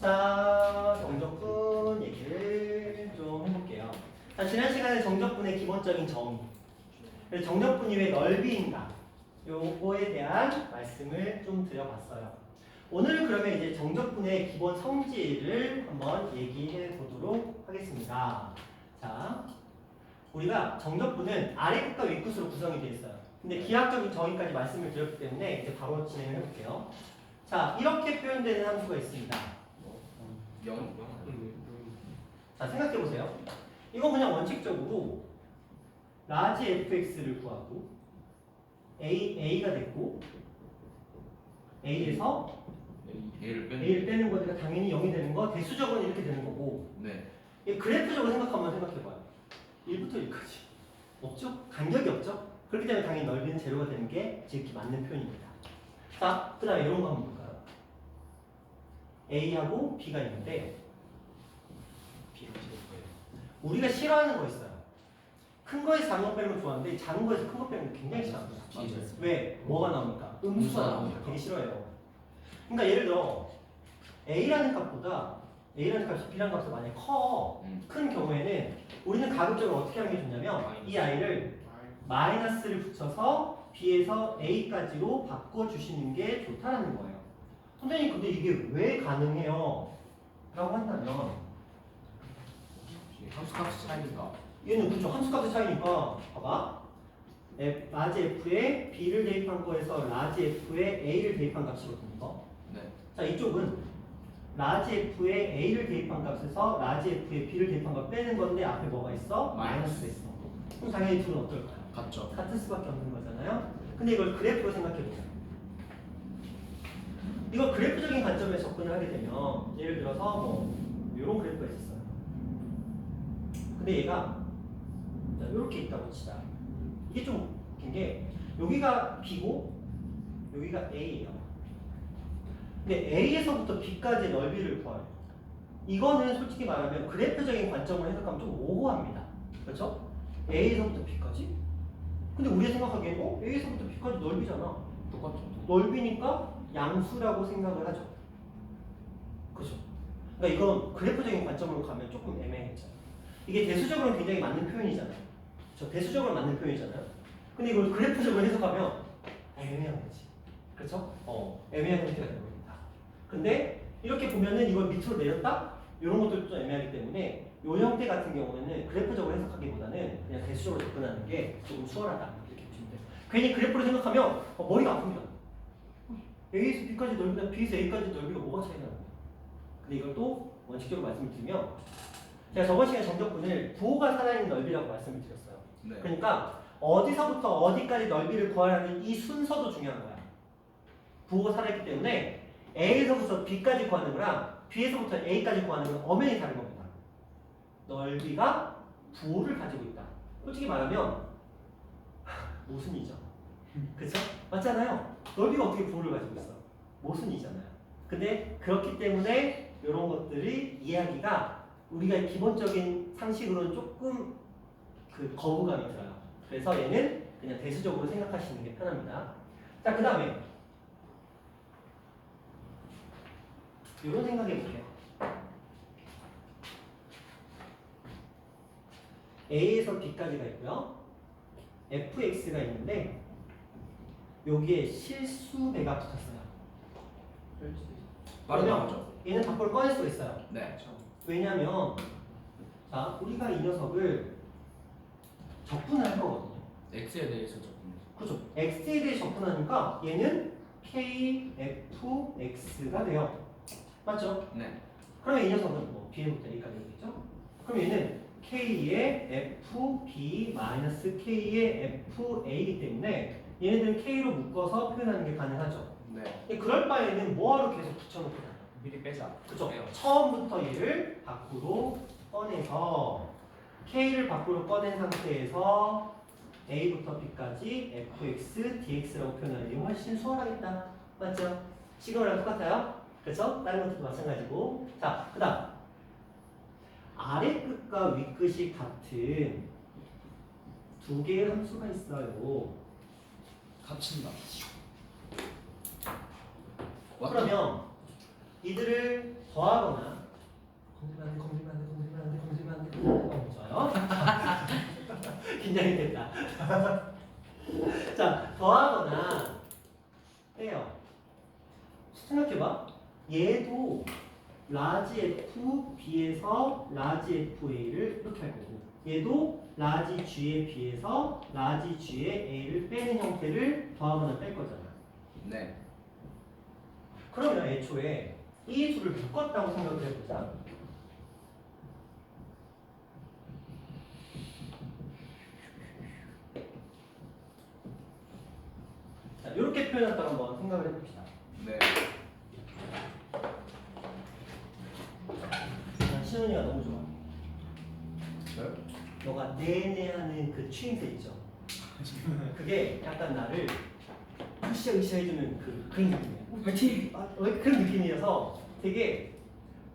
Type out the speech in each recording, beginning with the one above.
자, 정적분 얘기를 좀 해볼게요. 자, 지난 시간에 정적분의 기본적인 정의, 그래서 정적분이 왜 넓이인가, 요거에 대한 말씀을 좀 드려봤어요. 오늘 그러면 이제 정적분의 기본 성질을 한번 얘기해 보도록 하겠습니다. 자, 우리가 정적분은 아래 끝과 위 끝으로 구성이 되어 있어요. 근데 기하학적인 정의까지 말씀을 드렸기 때문에 이제 바로 진행을 해볼게요. 자, 이렇게 표현되는 함수가 있습니다. 자, 생각해 보세요. 이건 그냥 원칙적으로 라지 fx를 구하고 a가 됐고 a에서 a를 빼는 거니까 당연히 0이 되는 거, 대수적으로 이렇게 되는 거고. 네. 그래프적으로 생각해봐요. 1부터 1까지 없죠? 간격이 없죠? 그렇기 때문에 당연히 넓이는 제로가 되는 게 지극히 맞는 표현입니다. 자, 그 다음에 이런 거 한번 볼까요? A하고 B가 있는데 우리가 싫어하는 거 있어요. 큰 거에서 작은 거 빼는 거 좋아하는데 작은 거에서 큰 거 빼는 거 굉장히 싫어합니다. 왜? 뭐가 나오니까? 음수가 나오니까 되게 싫어해요. 그러니까 예를 들어 A라는 값보다 A라는 값이 B라는 값보다 만약에 큰 경우에는 우리는 가급적으로 어떻게 하는 게 좋냐면 이 I를 마이너스를 붙여서 B에서 A까지로 바꿔주시는 게 좋다는 거예요. 선생님 근데 이게 왜 가능해요? 라고 한다면 함수값 차이니까. 얘는 그쵸, 함수값의 차이니까 봐봐, 라지 F에 B를 대입한 거에서 라지 F에 A를 대입한 값이거든요. 이거. 네. 자, 이쪽은 라지 F에 A를 대입한 값에서 라지 F에 B를 대입한 값 빼는 건데 앞에 뭐가 있어? 마이너스가 있어. 그럼 당연히 둘은 어떨까요? 같죠. 같을 수밖에 없는 거잖아요. 근데 이걸 그래프로 생각해보세요. 이거 그래프적인 관점에서 접근을 하게 되면 예를 들어서 뭐 이런 그래프가 있었어요. 근데 얘가 이렇게 있다고 치자. 이게 좀 웃긴 게 여기가 B고 여기가 A예요. 근데 A에서부터 B까지의 넓이를 구해요. 이거는 솔직히 말하면 그래프적인 관점으로 해석하면 좀 오버합니다. 그렇죠? A에서부터 B까지? 근데 우리가 생각하기에는 A에서부터 B까지 넓이잖아. 똑같죠. 넓이니까 양수라고 생각을 하죠. 그렇죠? 그러니까 이건 그래프적인 관점으로 가면 조금 애매했죠. 이게 대수적으로는 굉장히 맞는 표현이잖아요. 저 대수적으로 맞는 표현이잖아요. 근데 이걸 그래프적으로 해석하면 애매한 거지. 그렇죠? 애매한 형태가 되는 겁니다. 근데 이렇게 보면은 이걸 밑으로 내렸다? 이런 것들도 좀 애매하기 때문에 이 형태 같은 경우에는 그래프적으로 해석하기보다는 그냥 대수적으로 접근하는 게 조금 수월하다. 이렇게 보시면 돼요. 괜히 그래프로 생각하면 머리가 아픕니다. A에서 B까지 넓이나 B에서 A까지 넓이가 뭐가 차이 나는 거예요? 근데 이걸 또 원칙적으로 말씀을 드리면 제가 저번 시간에 정적분을 부호가 살아있는 넓이라고 말씀을 드렸어요. 네. 그러니까 어디서부터 어디까지 넓이를 구하라는 이 순서도 중요한 거야. 부호가 살아있기 때문에 A에서부터 B까지 구하는 거랑 B에서부터 A까지 구하는 건 엄연히 다른 겁니다. 넓이가 부호를 가지고 있다. 솔직히 말하면 모순이죠. 그쵸? 맞잖아요. 넓이가 어떻게 부호를 가지고 있어? 모순이잖아요. 근데 그렇기 때문에 이런 것들이 이해하기가 우리가 기본적인 상식으로는 조금 거부감이 들어요. 그래서 얘는 그냥 대수적으로 생각하시는 게 편합니다. 자, 그 다음에 이런 생각해 볼게요. A에서 B까지가 있고요. fx가 있는데 여기에 실수 배가 붙었어요. 그러면 얘는 밖으로 꺼낼 수가 있어요. 네. 왜냐면 자, 우리가 이 녀석을 적분을 할 거거든요. x에 대해서 적분. 그렇죠. x에 대해 접근하니까 얘는 kfx가 돼요. 맞죠? 네. 그러면 이 녀석은 뭐 b부터 a까지 되겠죠? 그럼 얘는 k의 fb 마이너스 k의 fa이기 때문에 얘네들은 k로 묶어서 표현하는 게 가능하죠. 네. 그럴 바에는 뭐하러 계속 붙여놓고 다녀요? 미리 빼자. 그죠? 처음부터 얘를 밖으로 꺼내서 k를 밖으로 꺼낸 상태에서 a부터 b까지 fx, dx라고 표현하는 게 훨씬 수월하겠다. 맞죠? 시그널랑 똑같아요? 그렇죠? 다른 것들도 마찬가지고. 자, 그 다음 아래 끝과 위 끝이 같은 두 개의 함수가 있어요. 갇힌다. 그러면 이들을 더하거나 건들면 안 돼. 좋아요. 긴장이 됐다. 자, 더하거나 해요. 생각해봐. 얘도 라지 F B에서 라지 FA를 이렇게 할 거고, 얘도 라지 G에 비해서 라지 G에 A를 빼는 형태를 더하거나 뺄 거잖아. 네. 그러면 애초에 이 둘을 묶었다고 생각을 해보자. 자, 이렇게 표현했다고 한번 생각을 해봅시다. 네. 난 신훈이가 너무 좋아. 저요? 너가 내내하는 그 추임새 있죠? 그게 약간 나를 으쌰으쌰 해주는 그런 느낌이야. 화이팅! 그런 느낌이어서 되게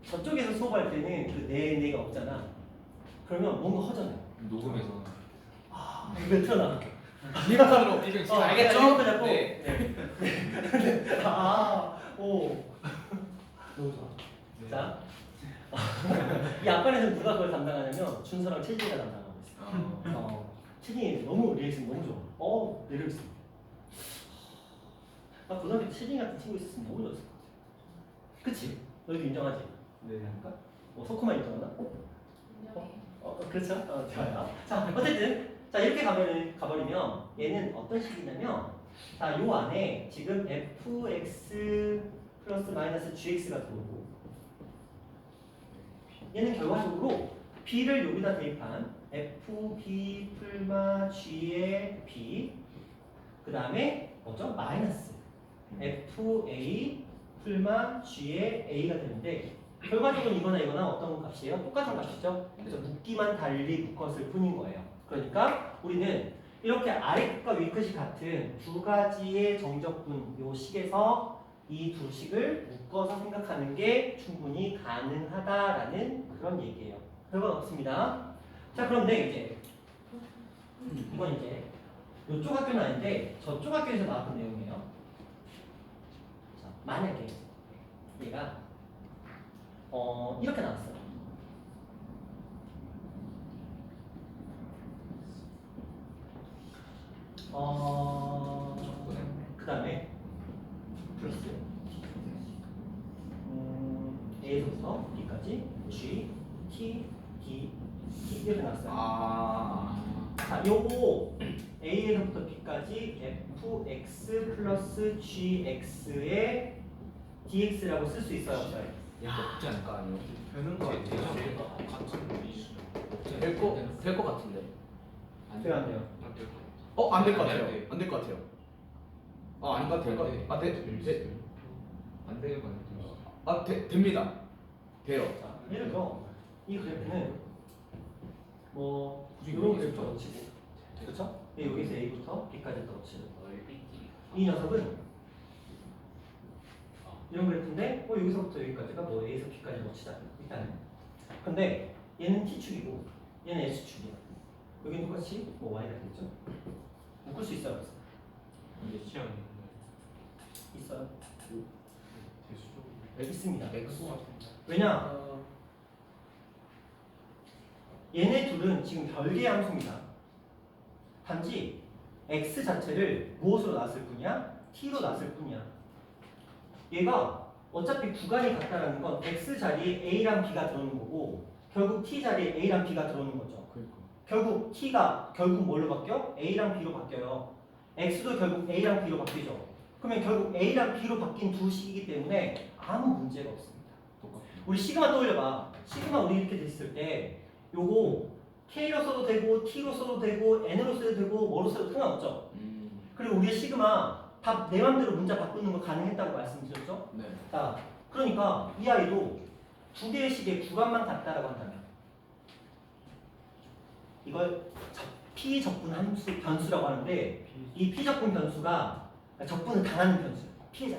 저쪽에서 수업할 때는 그 내내가 없잖아. 그러면 뭔가 허전해. 녹음에서. 아, 이거 틀어놔. 이어폰으로 이거 진짜 알겠죠? 이어폰 잡고. 네. 오. 너무 좋아. 네. 자. 이 앞반에서 누가 그걸 담당하냐면 준서랑 채진이가 담당하고 있어. 채진이 너무 리액션 너무 좋아. 매력 있어. 나 고등학교 때 채진이 같은 친구 있었으면 너무 좋았을 것 같아. 그치? 너희도 인정하지? 네. 그러니까? 석호만 인정하나? 그렇죠? 좋아요. 자, 어쨌든 자 이렇게 가버리면 얘는 어떤 식이냐면 자, 요 안에 지금 fx 플러스 마이너스 gx가 들어오고 얘는 결과적으로 b를 여기다 대입한 fb 풀마 g의 b 그 다음에 뭐죠? 마이너스 fa 풀마 g의 a가 되는데 결과적으로 이거나 이거나 어떤 값이에요? 똑같은 값이죠? 그래서 묶기만 달리 묶었을 뿐인 거예요. 그러니까 우리는 이렇게 아래 끝과 위 끝이 같은 두 가지의 정적분 요 식에서 이 두 식을 묶어서 생각하는 게 충분히 가능하다라는 그런 얘기예요. 별건 없습니다. 자, 그런데 이제 이건 이제 이쪽 학교는 아닌데 저쪽 학교에서 나왔던 내용이에요. 자, 만약에 얘가 이렇게 나왔어요. 그 다음에 플러스 A에서부터 B까지 G, T, D, T 이렇게 나왔어요. 자, 요거 A에서부터 B까지 fx 플러스 gx의 dx라고 쓸 수 있어요, 없어요? 없지 않을까 아니요? 되는 거 같아요. 될거 같은데. 돼요, 안 돼요? 안 될 것 같아요. 안 될 것 같아요. 아닌가 될 것. 안 되는 건 됩니다. 돼요. 자, 예를 들어 이 그래프는 뭐 굳이 이런 여기서 그래프가 놓치고 그렇죠? 여기서 A부터 B까지 떨어지는 이 녀석은 이런 그래프인데 여기서부터 여기까지가 뭐 A에서 B까지 놓치자 일단은. 근데 얘는 T축이고 얘는 S축이야. 여기는 똑같이 뭐 Y가 되겠죠? 묶을 수 있어요? 없어요? 이게 취향이 있어요? 대수적으로 있습니다. X 같은 왜냐? 얘네 둘은 지금 별개의 함수입니다. 단지 x 자체를 무엇으로 놨을 뿐이야? t로 놨을 뿐이야. 얘가 어차피 구간이 같다는 건 x 자리에 a랑 b가 들어오는 거고 결국 t 자리에 a랑 b가 들어오는 거죠. 결국 t가 결국 뭘로 바뀌어? a랑 b로 바뀌어요. x도 결국 a랑 b로 바뀌죠. 그러면 결국 a랑 b로 바뀐 두 식이기 때문에 아무 문제가 없습니다. 우리 시그마 떠올려봐. 시그마 우리 이렇게 됐을 때 요거 K로 써도 되고 T로 써도 되고 N으로 써도 되고 뭐로 써도 상관없죠. 그리고 우리의 시그마 다 내 맘대로 문자 바꾸는 거 가능했다고 말씀드렸죠. 네. 자, 그러니까 이 아이도 두 개의 식의 구간만 같다라고 한다면 이걸 피적분 함수 변수라고 하는데 이 피적분 변수가 적분을 당하는 변수, 피해자.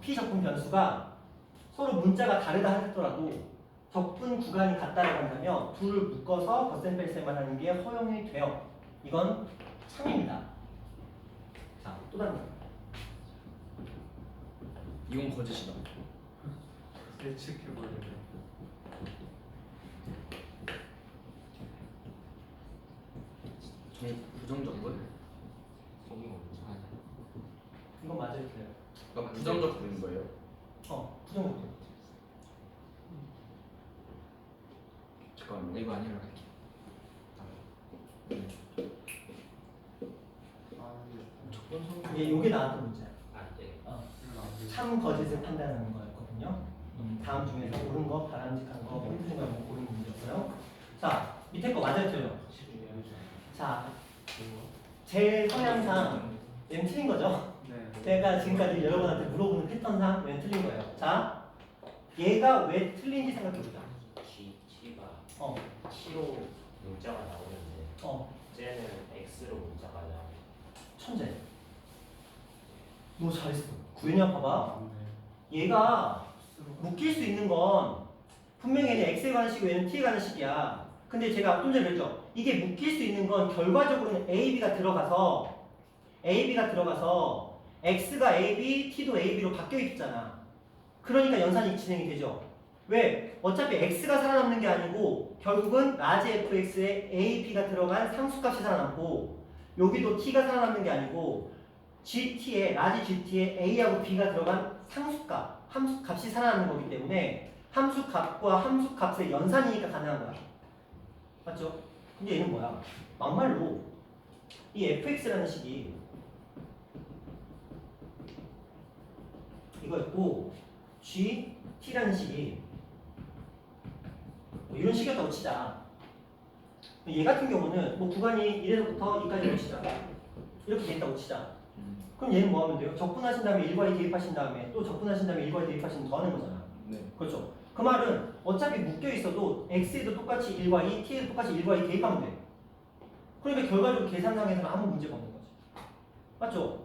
피적분 변수가 서로 문자가 다르다 하더라도 적분 구간이 같다라고 한다면 둘을 묶어서 덧셈뺄셈만 하는 게 허용이 돼요. 이건 참입니다. 자, 또 다른 거. 이건 거짓이다. 예측해버리네. 부정적분? 이건 맞아요, 틀려요? 그러니까 부정적분인 거예요. 부정적분. 잠깐만요. 이거 아니라 할게. 적분 성. 요게 나왔던 문제야. 아, 네. 참 거짓을 판단하는 거였거든요. 다음 중에서 옳은 거, 바람직한 거, 홈트인 거 고르는 문제였어요. 자, 밑에 거 맞아요, 틀려요? 자, 제 성향상 얘는 틀린 거죠? 네. 제가 지금까지 여러분한테 물어보는 패턴상 얘는 틀린 거예요. 자, 얘가 왜 틀린지 생각해보자. G가 어, T로 문자가 나오는데 쟤는 X로 문자가 나오고 천재. 너 잘했어. 구현이 봐봐. 얘가 묶일 수 있는 건 분명히 얘는 X에 관한 식이고 얘는 T에 관한 식이야. 근데 제가 좀 전에 그랬죠. 이게 묶일 수 있는 건 결과적으로는 AB가 들어가서 X가 AB, T도 AB로 바뀌어 있잖아. 그러니까 연산이 진행이 되죠. 왜? 어차피 X가 살아남는 게 아니고 결국은 라지 fx에 AP가 들어간 상수값이 살아남고 여기도 T가 살아남는 게 아니고 GT에 라지 GT에 A하고 B가 들어간 상수값, 함수값이 살아남는 거기 때문에 함수값과 함수값의 연산이니까 가능한 거야. 맞죠? 근데 얘는 뭐야? 막말로 이 fx라는 식이 이거였고 gt라는 식이 뭐 이런 식이었다고 치자. 얘 같은 경우는 뭐 구간이 1에서부터 2까지로 치자. 이렇게 돼 있다고 치자. 그럼 얘는 뭐 하면 돼요? 적분하신 다음에 1과 2 대입하신 다음에 또 적분하신 다음에 1과 2 대입하시면 더하는 거잖아. 네. 그렇죠? 그 말은 어차피 묶여 있어도 x에도 똑같이 1과 2, t에도 똑같이 1과 2 대입하면 돼. 그러니까 결과적으로 계산상에서는 아무 문제가 없는 거지. 맞죠?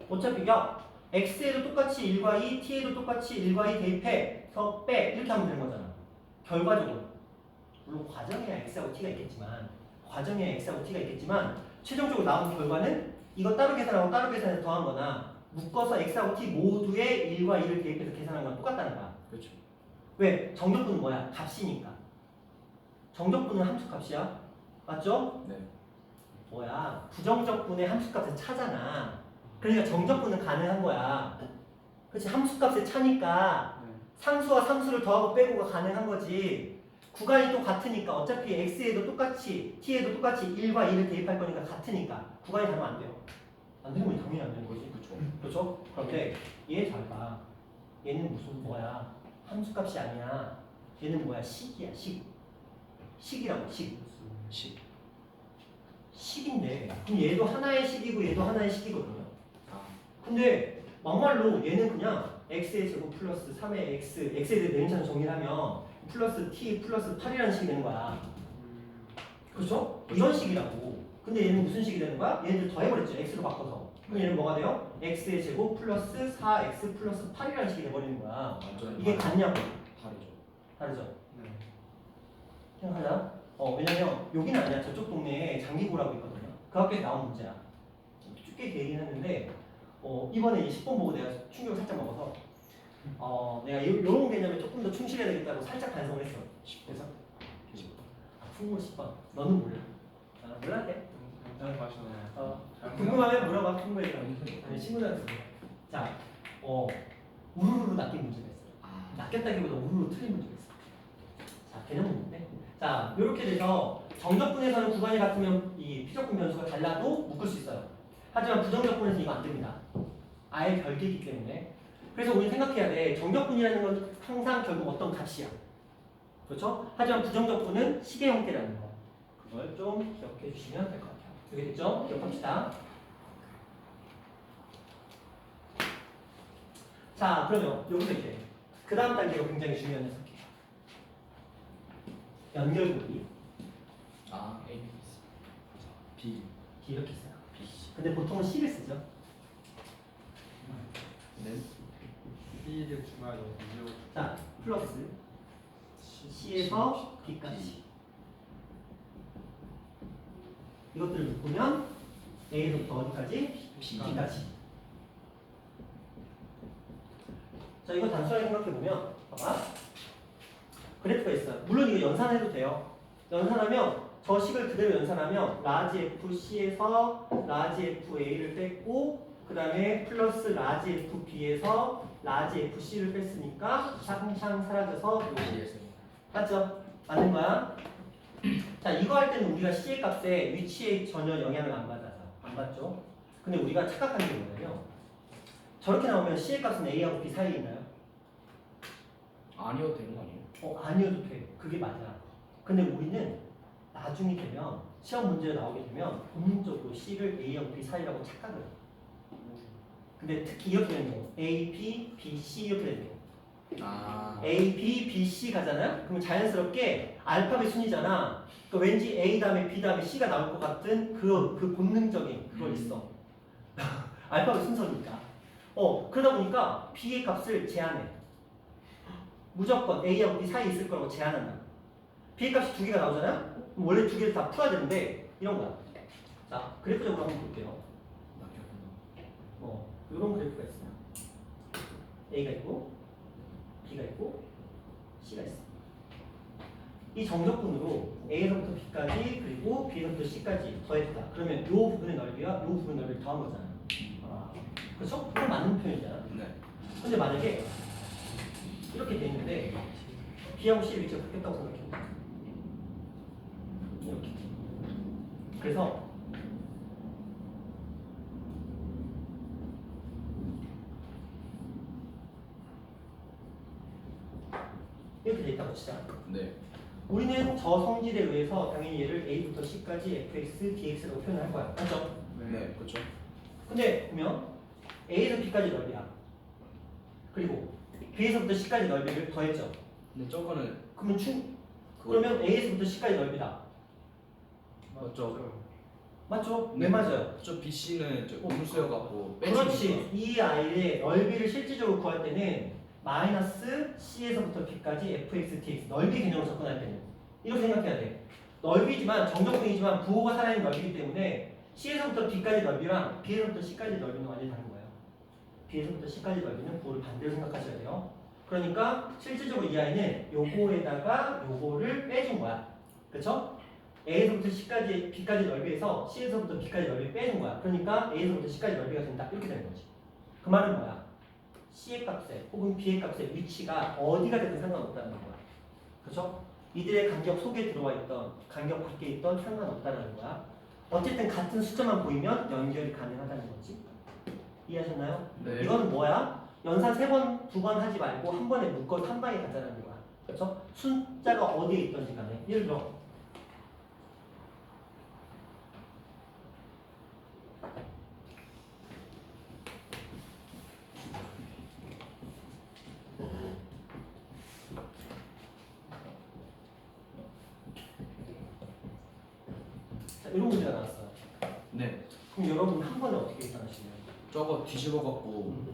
어차피 야 x에도 똑같이 1과 2, t에도 똑같이 1과 2 대입해서 빼 이렇게 하면 되는 거잖아. 결과적으로 물론 과정에야 x하고 t가 있겠지만 최종적으로 나온 결과는 이거 따로 계산하고 따로 계산해서 더한 거나 묶어서 x하고 t 모두의 1과 2를 대입해서 계산한 건 똑같다는 거야. 그렇죠. 왜? 정적분은 뭐야? 값이니까. 정적분은 함수값이야. 맞죠? 네. 뭐야? 부정적분의 함수값의 차잖아. 그러니까 정적분은 가능한 거야. 그렇지? 함수값의 차니까 상수와 상수를 더하고 빼고가 가능한 거지. 구간이 또 같으니까 어차피 x에도 똑같이 t에도 똑같이 1과 2를 대입할 거니까 같으니까 구간이 다르면 안 돼요. 안 되는 건 당연히 안 되는 거지. 그렇죠. 그렇죠? 그런데 얘 잘 봐. 얘는 무슨 뭐야? 함수값이 아니야. 얘는 뭐야? 식이야, 식. 식이라고, 식. 식인데 그럼 얘도 하나의 식이고 얘도 하나의 식이거든요. 근데 막말로 얘는 그냥 x의 제곱 플러스 3의 x에 대해 내림차로 정리를 하면 플러스 t 플러스 8이라는 식이 되는 거야. 그렇죠? 이런 식이라고. 근데 얘는 무슨 식이 되는 거야? 얘네들 더해버렸죠. x로 바꿔서. 그럼 얘는 뭐가 돼요? x의 제곱 플러스 4x 플러스 8이라는 식이 돼버리는 거야. 완전 이게 같냐고. 다르죠. 다르죠? 생각하자. 왜냐면 여기는 아니야. 저쪽 동네에 장기고라고 있거든요. 그 학교에 나온 문제야. 꽤 되긴 했는데 이번에 이 10번 보고 내가 충격을 살짝 먹어서 내가 이런 개념에 조금 더 충실해야 되겠다고 살짝 반성을 했어. 그래서 풍물 10번. 너는 몰라. 나는 몰랐대. 궁금하면 물어봐. 풍물이라고. 아니 친구들한테 물어. 자, 우르르 낚인 문제가 있어. 낚였다기보다 우르르 틀린 문제가 있어. 자, 개념은 뭔데? 자, 이렇게 돼서 정적분에서는 구간이 같으면 이 피적분 변수가 달라도 묶을 수 있어요. 하지만 부정적분에서는 이거 안 됩니다. 아예 별개이기 때문에. 그래서 우리 생각해야 돼. 정적분이라는 건 항상 결국 어떤 값이야. 그렇죠? 하지만 부정적분은 식의 형태라는 거. 그걸 좀 기억해 주시면 될 것 같아요. 여기 됐죠? 기억합시다. 자, 그러면 여기서 이제 그 다음 단계가 굉장히 중요한 녀석이에요. 연결고리. A, B, 이렇게 써요. B. 근데 보통은 C를 쓰죠. 네. B를 주말에 언제 자, 플러스 C에서 B까지. 이것들을 묶으면 A에서부터 어디까지? B까지. 자, 이거 단순하게 생각해보면, 봐봐. 그래프가 있어요. 물론 이거 연산해도 돼요. 연산하면, 저 식을 그대로 연산하면, 라지 FC에서 라지 FA를 뺐고, 그 다음에 플러스 라지 FB에서 라지 FC를 뺐으니까, 샹샹 사라져서, 맞죠? 맞는 거야? 자, 이거 할 때는 우리가 C의 값에 위치에 전혀 영향을 안 받죠? 근데 우리가 착각한 게 뭐냐면, 저렇게 나오면 C의 값은 A하고 B 사이에 있나요? 아니어도 되는 거 아니에요? 아니어도 돼. 그게 맞아. 근데 우리는 나중에 되면 시험 문제가 나오게 되면 본능적으로 C를 A하고 B 사이라고 착각을 해. 근데 특히 이렇게 되는 경우 A, B, B, C 이렇게 되는 경우 아. A, B, B, C 가잖아요? 그러면 자연스럽게 알파벳 순이잖아. 그러니까 왠지 A 다음에 B 다음에 C가 나올 것 같은 그 본능적인 그걸 있어. 알파벳 순서니까. 그러다 보니까 B의 값을 제한해. 무조건 A하고 B 사이에 있을 거라고 제한한다. B의 값이 두 개가 나오잖아요? 그럼 원래 두 개를 다 풀어야 되는데 이런 거야. 자, 그래프적으로 한번 볼게요. 이런 그래프가 있어요. A가 있고 B가 있고 C가 있어. 이 정적분으로 A에서부터 B까지 그리고 B에서부터 C까지 더했다. 그러면 이 부분의 넓이와 이 부분의 넓이를 더한 거잖아요. 그렇죠? 그건 맞는 표현이잖아. 네. 근데 만약에 이렇게 돼 있는데 B하고 C의 위치가 바뀌었다고 생각해. 이렇게. 그래서 이렇게 돼 있다고 치자. 네. 우리는 저 성질에 의해서 당연히 얘를 A부터 C까지 fx, dx라고 표현을 할 거야. 맞죠? 네, 그렇죠. 근데 보면 A에서 B까지 넓이야. 그리고 B에서부터 C까지 넓이를 더했죠. 근데 저거는 그러면 A에서부터 C까지 넓이다. 맞죠? 맞죠? 네, 맞아요. 저 BC는 저 음수여 갖고 그렇지. 이 아이의 넓이를 실질적으로 구할 때는 마이너스 C에서부터 B까지 fx, dx 넓이 개념을 접근할 때는 이렇게 생각해야 돼. 넓이지만 정적분이지만 부호가 살아있는 넓이기 때문에 C에서부터 B까지 넓이랑 B에서부터 C까지 넓이는 완전히 다른 거예요. B에서부터 C까지 넓이는 부호를 반대로 생각하셔야 돼요. 그러니까 실질적으로 이 아이는 요거에다가 요거를 빼준 거야. 그렇죠? A에서부터 C까지 B까지 넓이에서 C에서부터 B까지 넓이 빼준 거야. 그러니까 A에서부터 C까지 넓이가 된다. 이렇게 되는 거지. 그 말은 뭐야? C의 값에 혹은 B의 값의 위치가 어디가 되든 상관없다는 거야. 그렇죠? 이들의 간격 속에 들어와 있던 간격 밖에 있던 상관없다는 거야. 어쨌든 같은 숫자만 보이면 연결이 가능하다는 거지. 이해하셨나요? 네. 이건 뭐야? 연산 3번, 2번 하지 말고 한 번에 묶어서 한 방에 가자는 거야. 그렇죠? 숫자가 어디에 있던지 간에. 예를 들어 자, 이런 문제가 나왔어요. 네. 그럼 여러분 한 번에 어떻게 계산하시나요? 저거 뒤집어 갖고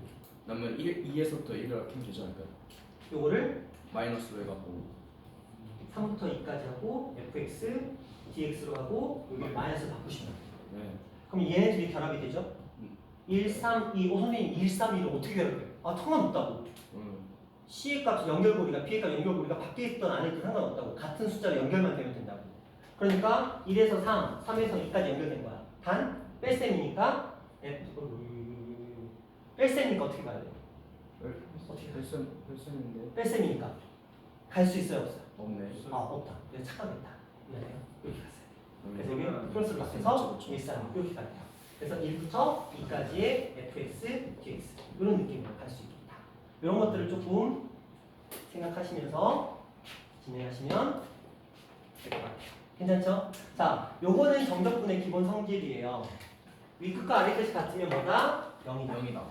그러면 2에서부터 1을 하면 되지 않을까요? 요거를 마이너스로 해 갖고 3부터 2까지 하고 fx, dx로 하고 여기 마이너스 바꾸시면 돼요. 네. 그럼 얘네들이 결합이 되죠? 1, 3, 2, 선생님 1, 3, 2를 어떻게 결합해요? 상관없다고. C의 값 연결고리가 B의 값 연결고리가 밖에 있던 안에 있던 상관없다고. 같은 숫자로 연결만 되면 된다고. 그러니까 1에서 3, 3에서 2까지 연결된 거야. 단 뺄셈이니까 뺄셈이니까 어떻게 가야 돼요? 어떻게 가요? 뺄셈인데 뺄셈이니까 갈 수 있어요 없어요? 없네. 없다. 내가 착각했다. 미안해요. 이렇게 갔어요. 그래서 그러면 여기 플러스를 그렇죠, 앞에서 그렇죠. 1, 3 이렇게 가야 돼요. 그래서 1부터 2까지의 fx, dx 이런 느낌으로 갈 수 있겠다. 이런 것들을 조금 생각하시면서 진행하시면 될 것 같아요. 괜찮죠? 자, 요거는 정적분의 기본 성질이에요. 위끝과 아래끝이 같으면 뭐다? 0이다. 0이다.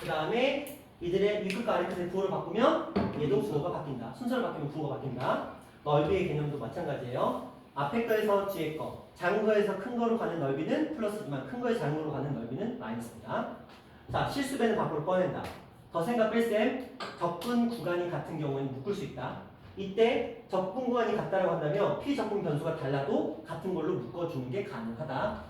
그 다음에 이들의 위끝과 아래끝의 부호를 바꾸면 얘도 부호가 바뀐다. 순서를 바뀌면 부호가 바뀐다. 넓이의 개념도 마찬가지예요. 앞에 거에서 뒤에 거, 작은 거에서 큰 거로 가는 넓이는 플러스지만 큰 거에서 작은 거로 가는 넓이는 마이너스입니다. 자, 실수배는 밖으로 꺼낸다. 더셈과 뺄셈, 접근 구간이 같은 경우에는 묶을 수 있다. 이때 접근 구간이 같다라고 한다면 피접근 변수가 달라도 같은 걸로 묶어주는 게 가능하다.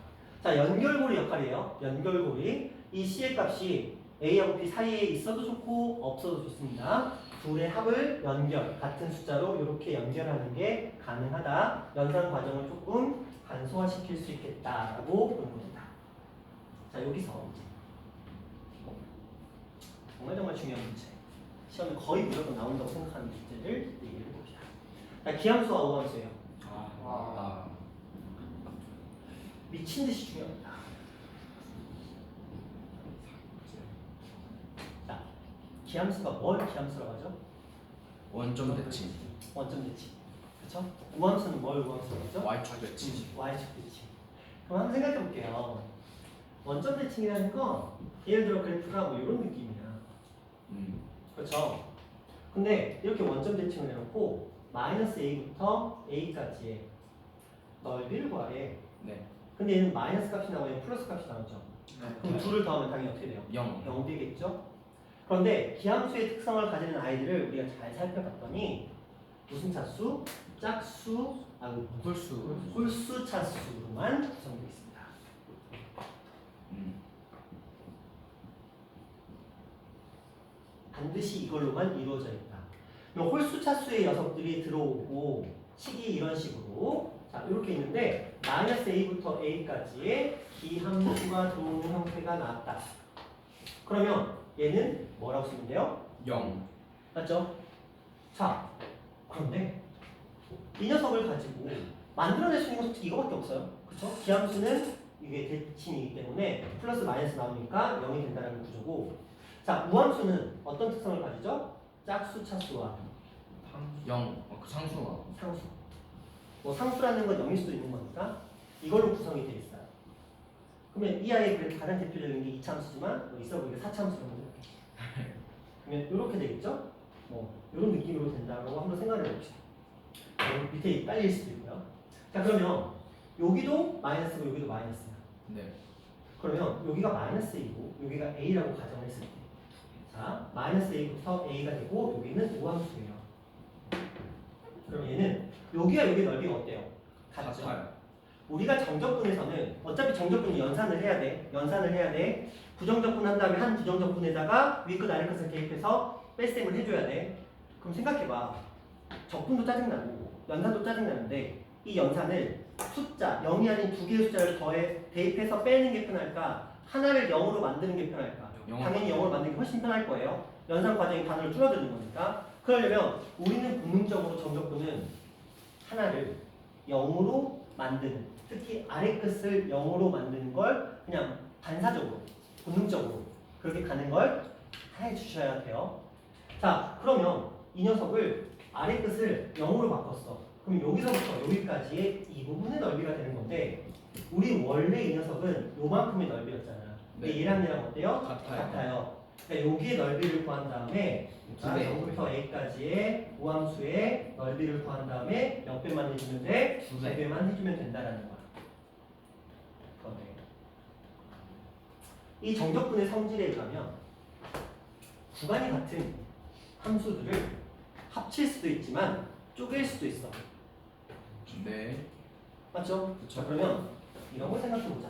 자, 연결고리 역할이에요. 연결고리. 이 C의 값이 A하고 B 사이에 있어도 좋고 없어도 좋습니다. 둘의 합을 연결, 같은 숫자로 이렇게 연결하는 게 가능하다. 연산 과정을 조금 간소화시킬 수 있겠다라고 보는 겁니다. 자, 여기서 정말 중요한 문제. 시험에 거의 무조건 나온다고 생각하는 문제를 얘기해 봅시다. 자, 기함수와 우함수예요. 미친 듯이 중요합니다. 자, 기함수가 뭘 기함수라고 하죠? 원점 대칭. 원점 대칭. 그렇죠? 우함수는 뭘 우함수라고 하죠? Y축 대칭. Y축 대칭. 그럼 한번 생각해 볼게요. 원점 대칭이라는 건 예를 들어 그래프가 뭐 이런 느낌이야. 그렇죠? 근데 이렇게 원점 대칭을 해놓고 마이너스 A부터 A까지의 넓이를 구하래. 네. 근데 얘는 마이너스 값이 나오고 얘는 플러스 값이 나오죠. 그럼 둘을 더하면 당연히 어떻게 돼요? 0. 0 되겠죠? 그런데 기함수의 특성을 가지는 아이들을 우리가 잘 살펴봤더니 무슨 차수? 짝수, 홀수. 홀수 차수로만 구성되어 있습니다. 반드시 이걸로만 이루어져 있다. 그럼 홀수 차수의 녀석들이 들어오고 식이 이런 식으로 자 이렇게 있는데 마이너스 A부터 A까지의 기함수가 들어오는 형태가 나왔다. 그러면 얘는 뭐라고 쓰면 돼요? 0. 맞죠? 자 그런데 이 녀석을 가지고 만들어낼 수 있는 건 솔직히 이거밖에 없어요. 그렇죠? 기함수는 이게 대칭이기 때문에 플러스 마이너스 나오니까 0이 된다는 구조고 자 우함수는 어떤 특성을 가지죠? 짝수 차수와 0. 그 상수가. 상수. 뭐 상수라는 건 0일 수도 있는 거니까 이걸로 구성이 되어 있어요. 그러면 이 아이의 그래도 가장 대표적인 게 2차함수지만 뭐 있어 보이게 4차함수라고 그러면 이렇게 되겠죠? 뭐 이런 느낌으로 된다고 한번 생각을 해봅시다. 밑에 깔릴 수도 있고요. 자 그러면 여기도 마이너스고 여기도 마이너스야. 네. 그러면 여기가 마이너스 A고 여기가 A라고 가정을 했을 때 자 마이너스 A부터 A가 되고 여기는 우함수예요. 그럼 얘는 여기와 여기 넓이가 어때요? 같죠? 같아요. 우리가 정적분에서는 어차피 정적분이 연산을 해야 돼. 연산을 해야 돼. 부정적분 한 다음에 한 부정적분에다가 위 끝 아래 끝을 대입해서 뺄셈을 해줘야 돼. 그럼 생각해봐. 적분도 짜증나고 연산도 짜증나는데 이 연산을 숫자 0이 아닌 두 개의 숫자를 더해 대입해서 빼는 게 편할까? 하나를 0으로 만드는 게 편할까? 당연히 0으로 만드는 게 훨씬 편할 거예요. 연산 과정이 단어를 줄어드는 거니까. 그러려면 우리는 본능적으로 정적분은 하나를 0으로 만드는 특히 아래 끝을 0으로 만드는 걸 그냥 반사적으로 본능적으로 그렇게 가는 걸 해 주셔야 돼요. 자 그러면 이 녀석을 아래 끝을 0으로 바꿨어. 그럼 여기서부터 여기까지의 이 부분의 넓이가 되는 건데 우리 원래 이 녀석은 요만큼의 넓이였잖아. 근데 네. 얘랑 얘랑 어때요? 같아요. 그러니까 여기의 넓이를 구한 다음에 두 배. 0부터 A까지의 우함수의 넓이를 구한 다음에 몇 배만 해주면 돼? 두 배. 2배만 해주면 된다라는 거야. 그러네. 이 정적분의 성질에 의하면 구간이 같은 함수들을 합칠 수도 있지만 쪼갤 수도 있어. 네. 맞죠? 그쵸. 자, 그러면 이런 걸 생각해 보자.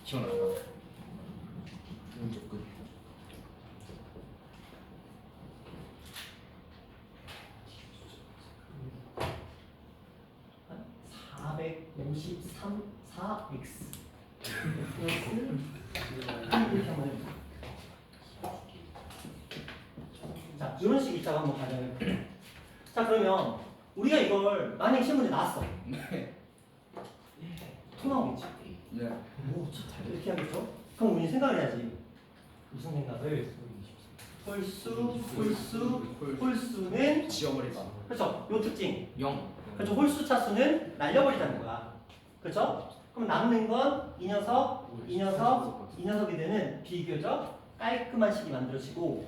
시원하다. 왼쪽 끝. 한 453, 4x 이렇게 한번 해보자. 자, 이런 식 있다가 한번 가정해 볼게요. 자, 그러면 우리가 이걸 만약에 시험 문제 나왔어. 네. 토 나오겠지. 네. 오, 좋다. 이렇게 하겠죠? 그럼 우리 생각을 해야지. 무슨 생각을? 홀수는 지워버리다. 그렇죠. 요 특징. 0. 그렇죠. 홀수 차수는 날려버리자는 거야. 그렇죠? 그럼 남는 건 이 녀석, 이 녀석, 이 녀석이 되는 비교적 깔끔한 식이 만들어지고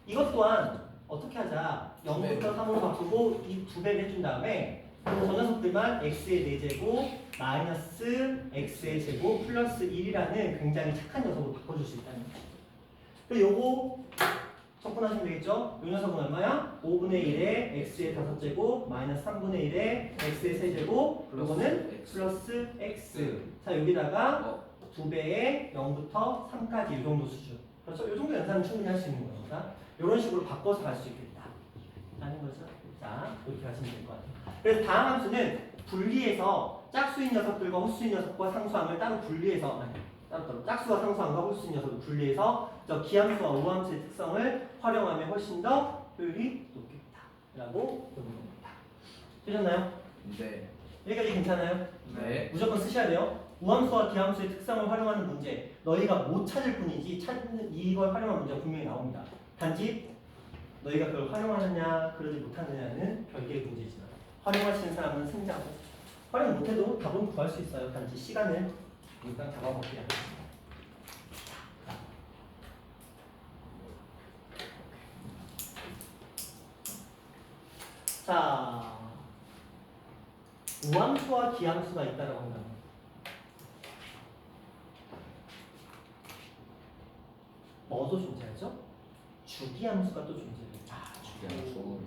이것 또한 어떻게 하자 0부터 3으로 바꾸고 이 두 배를 해준 다음에 저 녀석들만 x의 4제곱 마이너스 x의 제곱 플러스 1이라는 굉장히 착한 녀석으로 바꿔줄 수 있다는 거죠. 그리고 요거 적분하시면 되겠죠? 이 녀석은 얼마야? 5분의 1에 x의 5제곱 마이너스 3분의 1에 x의 3제곱 요거는 플러스 x 자 여기다가 2배에 0부터 3까지 이 정도 수준 그렇죠? 이 정도 연산은 충분히 할 수 있는 거니까 이런 식으로 바꿔서 갈 수 있겠다 라는 거죠. 자 이렇게 가시면 될 것 같아요. 그래서 다음 함수는 분리해서 짝수인 녀석들과 홀수인 녀석과 상수함을 따로 분리해서 따로 짝수와 상수함과 홀수인 녀석을 분리해서 저 기함수와 우함수의 특성을 활용하면 훨씬 더 효율이 높겠다라고 보는 겁니다. 되셨나요? 네. 여기까지 괜찮아요? 네. 무조건 쓰셔야 돼요. 우함수와 기함수의 특성을 활용하는 문제 너희가 못 찾을 뿐이지 찾는 이걸 활용하는 문제가 분명히 나옵니다. 단지 너희가 그걸 활용하느냐 그러지 못하느냐는 별개의 문제지만 활용하시는 사람은 승자고 활용 못해도 답은 구할 수 있어요. 단지 시간을 일단 잡아먹기야. 자, 우함수와 기함수가 있다고 한다면 뭐도 존재하죠? 주기함수가 또 존재해요. 주기함수.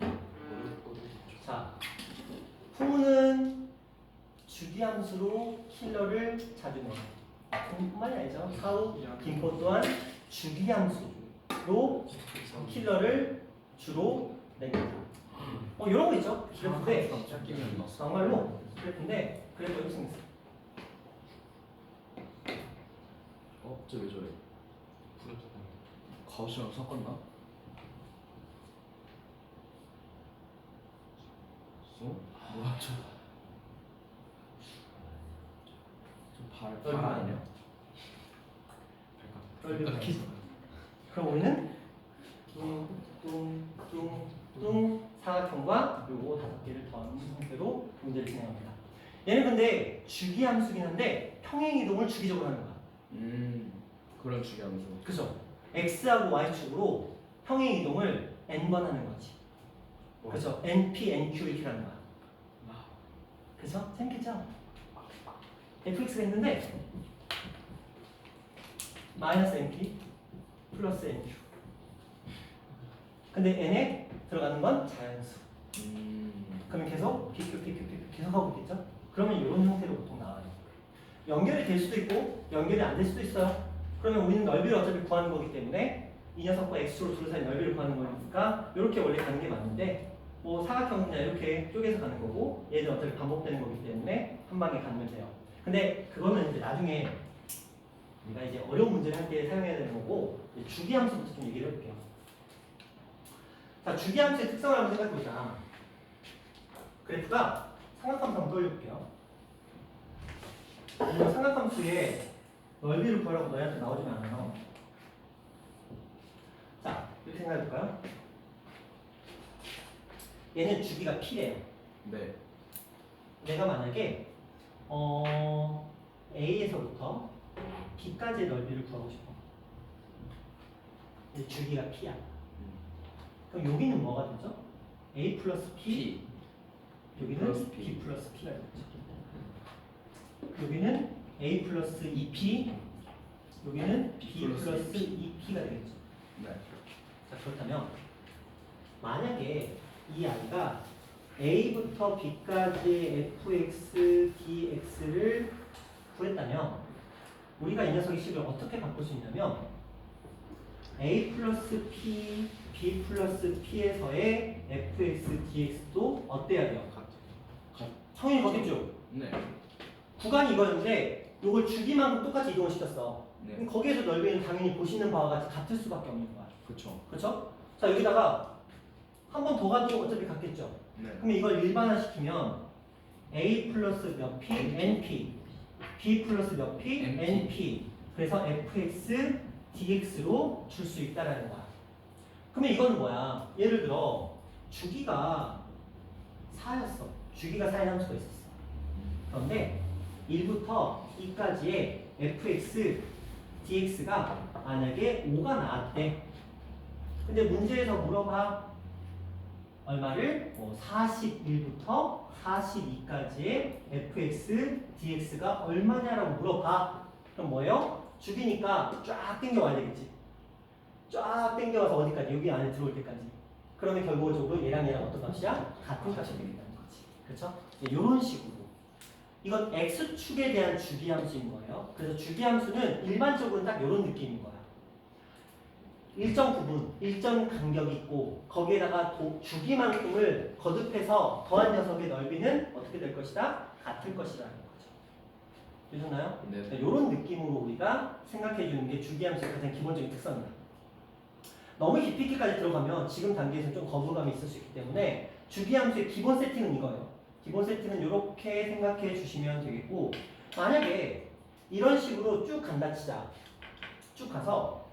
자, 풍우는 주기함수로 킬러를 자주 내요. 뿐만이 아니죠. 사우, 김포 또한 주기함수로 킬러를 주로 냅니다. 이런 거 있죠? 그래프인데 정말로 그래프인데 그래프 여기 생겼어요. 쟤 왜 저래? 가우스랑 섞었나? 뭐야 발 아니냐? 그럼 우리는 뚱뚱뚱뚱 사각형과 요거 5개를 더한 형태로 문제를 진행합니다. 얘는 근데 주기함수긴 한데 평행이동을 주기적으로 하는 거야. 그런 주기함수. 그죠? x하고 y축으로 평행이동을 n번 하는 거지. 그죠? np, nq 이렇게 하는 거야. 그죠? 재밌겠죠? fx가 있는데 마이너스 np 플러스 nq 근데 n에 들어가는 건 자연수. 그러면 계속 pq 계속 하고 있겠죠? 그러면 이런 형태로 보통 나와요. 연결이 될 수도 있고 연결이 안 될 수도 있어요. 그러면 우리는 넓이를 어차피 구하는 거기 때문에 이 녀석과 x축으로 둘 사이 넓이를 구하는 거니까 이렇게 원래 가는 게 맞는데 뭐 사각형은 그냥 이렇게 쪼개서 가는 거고 얘는 어차피 반복되는 거기 때문에 한 방에 가면 돼요. 근데 그거는 이제 나중에 우리가 이제 어려운 문제를 할 때 사용해야 되는 거고 주기함수부터 좀 얘기를 해볼게요. 자, 주기함수의 특성을 한번 생각해보자. 그래프가 삼각함수 한번 떠올려볼게요. 삼각함수의 넓이를 구하라고 너희한테 나오지는 않아요. 자, 이렇게 생각해볼까요? 얘는 주기가 P래요. 네. 내가 만약에 A에서부터 B까지의 넓이를 구하고 싶어. 근데 주기가 P야. 그럼 여기는 뭐가 되죠? A 플러스 P. 여기는 플러스 P. B 플러스 P가 되죠. 여기는 A 플러스 2P. 여기는 B 플러스 2P가 되겠죠. 네. 자, 그렇다면 만약에 이 아이가 A부터 B까지의 fx, dx를 구했다면 우리가 이 녀석의 식을 어떻게 바꿀 수 있냐면 A 플러스 P, B 플러스 P에서의 fx, dx도 어때야 돼요? 성인이 거겠죠? 네. 구간이 이거였는데 이걸 주기만큼 똑같이 이동을 시켰어. 네. 그럼 거기에서 넓이는 당연히 보시는 바와 같이 같을 수밖에 없는 거야. 그렇죠. 그렇죠? 자, 여기다가 한 번 더 가도 어차피 같겠죠? 네. 그럼 이걸 일반화시키면 A 플러스 몇 P, NP B 플러스 몇 P, NP. NP 그래서 fx, dx로 줄 수 있다라는 거야. 그러면 이건 뭐야? 예를 들어 주기가 4였어. 주기가 4의 함수가 있었어. 그런데 1부터 2까지의 fx, dx가 만약에 5가 나왔대. 근데 문제에서 물어봐. 얼마를? 41부터 42까지의 fx, dx가 얼마냐라고 물어봐. 그럼 뭐예요? 죽이니까 쫙 당겨와야 되겠지. 쫙 당겨와서 어디까지? 여기 안에 들어올 때까지. 그러면 결과적으로 얘랑 어떤 값이야? 같은 값이 되겠다는 거지. 그렇죠? 이런 식으로. 이건 x축에 대한 주기함수인 거예요. 그래서 주기함수는 일반적으로는 딱 이런 느낌인 거야. 일정 부분, 일정 간격이 있고 거기에다가 주기만큼을 거듭해서 더한 녀석의 넓이는 어떻게 될 것이다? 같을 것이라는 거죠. 되셨나요? 네. 이런 느낌으로 우리가 생각해 주는 게 주기함수의 가장 기본적인 특성이다. 너무 깊이 있게까지 들어가면 지금 단계에서 좀 거부감이 있을 수 있기 때문에 주기함수의 기본 세팅은 이거예요. 기본 세팅은 이렇게 생각해 주시면 되겠고, 만약에 이런 식으로 쭉 간다 치자. 쭉 가서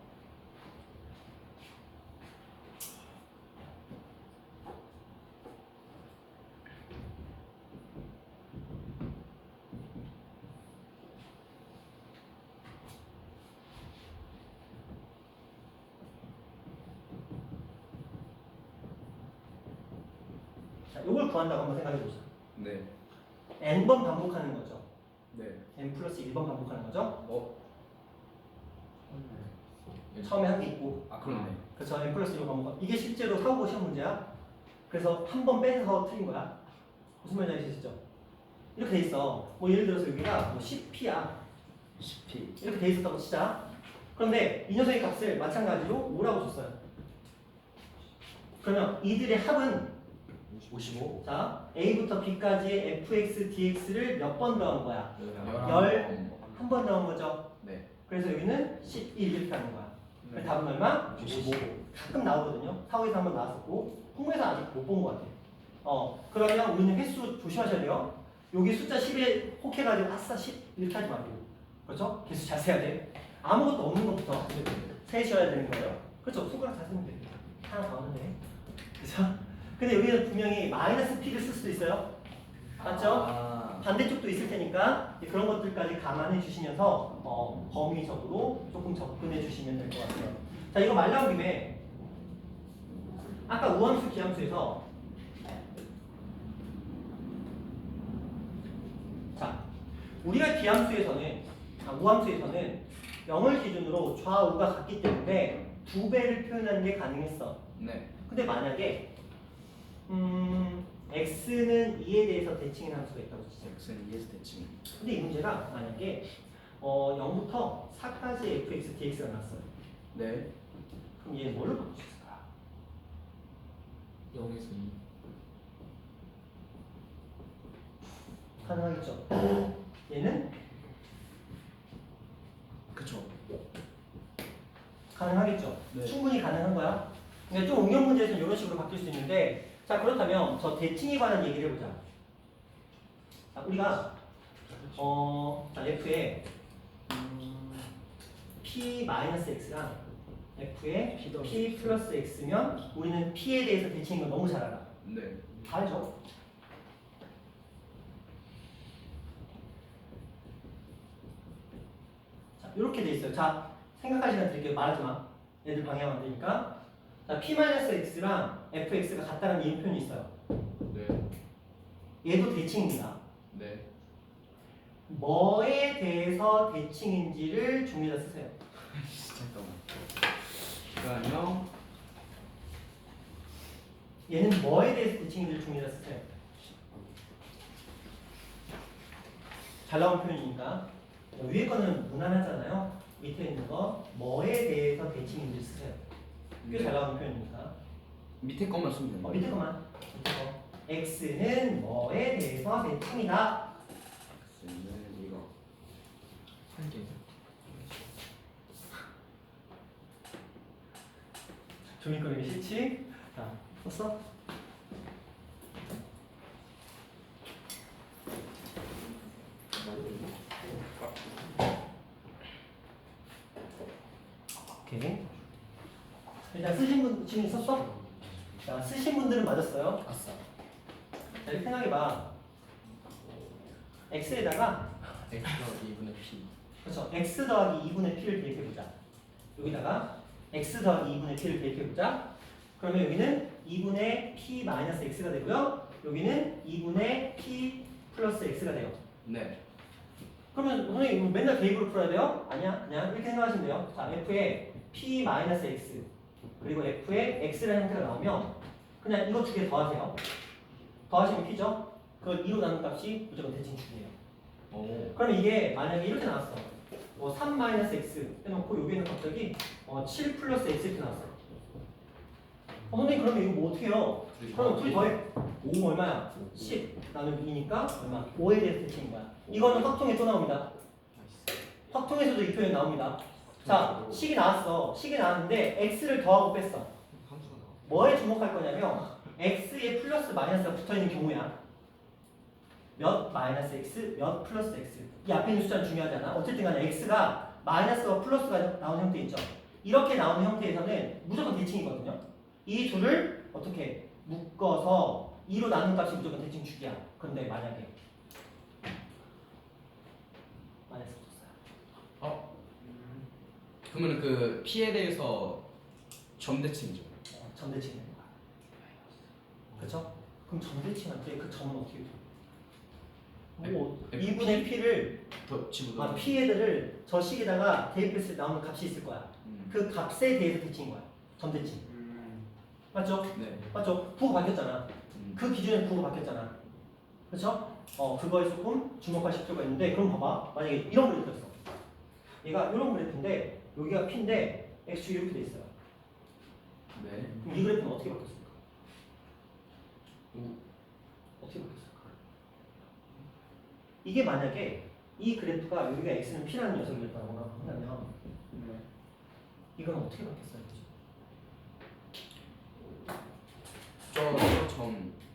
이걸 구한다고 한번 생각해 보자. 네. n번 반복하는 거죠. 네. n 플러스 1번 반복하는 거죠. 어? 처음에 한 게 있고, 아 그러네. 그렇죠. n 플러스 1번 반복. 이게 실제로 사고고 시험 문제야. 그래서 한 번 빼서 틀린 거야. 무슨 말인지 아시죠? 이렇게 돼 있어. 뭐 예를 들어서 여기가 뭐 10p야. 10p. 이렇게 돼 있었다고 치자. 그런데 이 녀석의 값을 마찬가지로 5라고 줬어요. 그러면 이들의 합은 55. 자, A부터 B까지의 fx, dx를 몇 번 더한 거야? 11번 더한 거죠. 네. 그래서 여기는 11 이렇게 하는 거야. 네. 그래서 답은 얼마? 55. 가끔 나오거든요. 사고에서 한번 나왔었고 홍보에서 아직 못 본 것 같아. 그러면 우리는 횟수 조심하셔야 돼요. 여기 숫자 10에 혹해가지고 아싸 10 이렇게 하지 말고. 그렇죠? 개수 잘 세야 돼. 아무것도 없는 것부터 세셔야 되는 거예요. 그렇죠? 손가락 잘 쓰면 돼. 하나 더 하는데. 그렇죠? 근데 여기는 분명히 마이너스 p를 쓸 수도 있어요. 맞죠? 아. 반대쪽도 있을 테니까 그런 것들까지 감안해 주시면서 범위적으로 조금 접근해 주시면 될 것 같아요. 자, 이거 말 나온 김에 아까 우함수 기함수에서 자, 우리가 기함수에서는 우함수에서는 0을 기준으로 좌우가 같기 때문에 2배를 표현하는 게 가능했어. 네. 근데 만약에 x는 2에 대해서 대칭인 함수가 있다고 치죠. x는 2에서 대칭. 근데 이 문제가 만약에 0부터 4까지 fx, dx가 나왔어요. 네. 그럼 얘는 뭘로 바꿀 수 있을까? 0에서 2. 가능하겠죠? 얘는 그쵸. 가능하겠죠? 네. 충분히 가능한 거야. 근데 좀 응용 문제에서는 이런 식으로 바뀔 수 있는데, 자, 그렇다면 저 대칭에 관한 얘기를 해보자. 자, 우리가 자, f에 p-x랑 f에 p 플러스 x면 우리는 p에 대해서 대칭인 거 너무 잘 알아. 네. 다 알죠? 자, 이렇게 돼 있어요. 자, 생각할 시간 드릴게요. 말하지 마. 얘들 방해하면 안 되니까. 자, p-x랑 fx가 같다는 이음표현이 있어요. 네. 얘도 대칭입니다. 네. 뭐에 대해서 대칭인지를 종이에다 쓰세요. 잠깐만. 그러면 얘는 뭐에 대해서 대칭인지를 종이에다 쓰세요. 잘 나온 표현이니까. 위에 거는 무난하잖아요. 밑에 있는 거 뭐에 대해서 대칭인지 쓰세요. 꽤 잘 나온 표현이니까. 밑에 것만 쓰면 되는 밑에 거만. 밑에 거. x는 뭐에 대해서 대칭이다. x는 이거. 한 개. 종이 꺼내기 싫지? 자, 썼어? 오케이. 일단 쓰신 분 지금 썼어? 자, 쓰신 분들은 맞았어요. 아싸. 자, 생각해봐. x에다가 X가 2분의 P. 그렇죠. x 더하기 2분의 p를 대입해보자. 여기다가 x 더하기 2분의 p를 대입해보자. 그러면 여기는 2분의 p 마이너스 x가 되고요. 여기는 2분의 p 플러스 x가 돼요. 네. 그러면 선생님 맨날 대입으로 풀어야 돼요? 아니야. 그냥 이렇게 생각하시면 돼요. 자, f에 p 마이너스 x 그리고 f에 x라는 형태가 나오면 그냥 이거 두 개 더하세요. 더하시면 p죠? 그걸 2로 나눈 값이 무조건 대칭축이에요. 오. 그러면 이게 만약에 이렇게 나왔어. 3 마이너스 x 해놓고 여기는 갑자기 7 플러스 x 이렇게 나왔어. 선생님 그러면 이거 뭐 어떻게 해요? 그럼 둘이 더해. 5 얼마야? 10 나누기 2니까 얼마? 5에 대해서 대칭인 거야. 이거는 확통에 또 나옵니다. 확통에서도 이 표현 나옵니다. 자, 식이 나왔어. 식이 나왔는데 x를 더하고 뺐어. 함수가 나와. 뭐에 주목할 거냐면 x에 플러스 마이너스가 붙어있는 경우야. 몇 마이너스 x, 몇 플러스 x. 이 앞에 있는 숫자는 중요하지 않아? 어쨌든 간에 x가 마이너스와 플러스가 나오는 형태 있죠. 이렇게 나오는 형태에서는 무조건 대칭이거든요. 이 둘을 어떻게 묶어서 2로 나눈 값이 무조건 대칭축이야. 그런데 만약에 마이너스 붙었어요. 그러면 그 P에 대해서 점대칭이죠. 점대칭이 되는 거야. 그렇죠? 그럼 점대칭한테 그 점은 어떻게 돼? 뭐 F- 2분의 p를 더 집어넣어. p 헤드를 저 식에다가 대입했을 때 나오는 값이 있을 거야. 그 값에 대해서 대칭인 거야. 점대칭. 맞죠? 네. 맞죠? 부호가 바뀌었잖아. 음. 그 기준에 부호가 바뀌었잖아. 그렇죠? 그거에 조금 주목하실 필요가 있는데 그럼 봐봐. 만약에 이런 그래프였어. 얘가 이런 그래프인데 여기가 p인데 x축이 이렇게 돼 있어요. 네. 그럼 이 그래프는 어떻게 바뀌었을까? 오. 어떻게 바뀌었을까? 이게 만약에 이 그래프가 여기가 x는 p라는 녀석이었다고 한다면 이건 어떻게 바뀌었어요?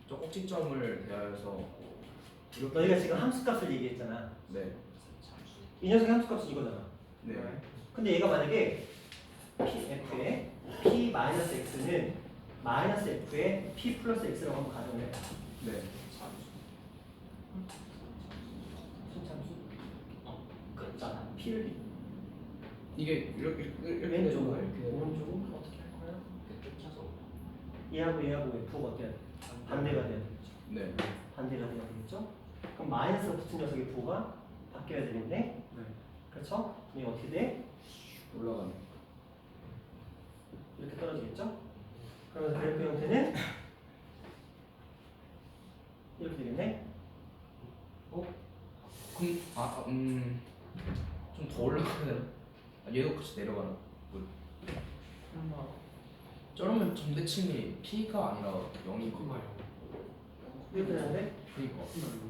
저 꼭지점을 대하여서 이렇게. 너희가 지금 함수값을 얘기했잖아. 네. 이 녀석의 함수값은 이거잖아. 네. 근데 얘가 만약에 f에 p 마이너스 x는 마이너스 f에 p 플러스 x라고 한번 가정을 해봐. 네. 순참수. 자, p를 이게 이렇게 왼쪽으로 이렇게 오른쪽으로 어떻게 할 거야? 쫓아서 얘하고 얘하고 f가 어때야 돼? 반대가 돼야 되겠죠. 네. 반대가 돼야 되겠죠. 그럼 마이너스가 붙은 녀석의 부호가 바뀌어야 되는데, 그렇죠? 이 어떻게 돼? 올라가네. 이렇게 떨어지겠죠? 그러면서 그래프 형태는 이렇게 되겠네. 그럼 좀 더 올라가야 되나? 얘도 같이 내려가나? 저러면 점대칭이 P가 아니라 0이고. 이렇게 되는데 그니까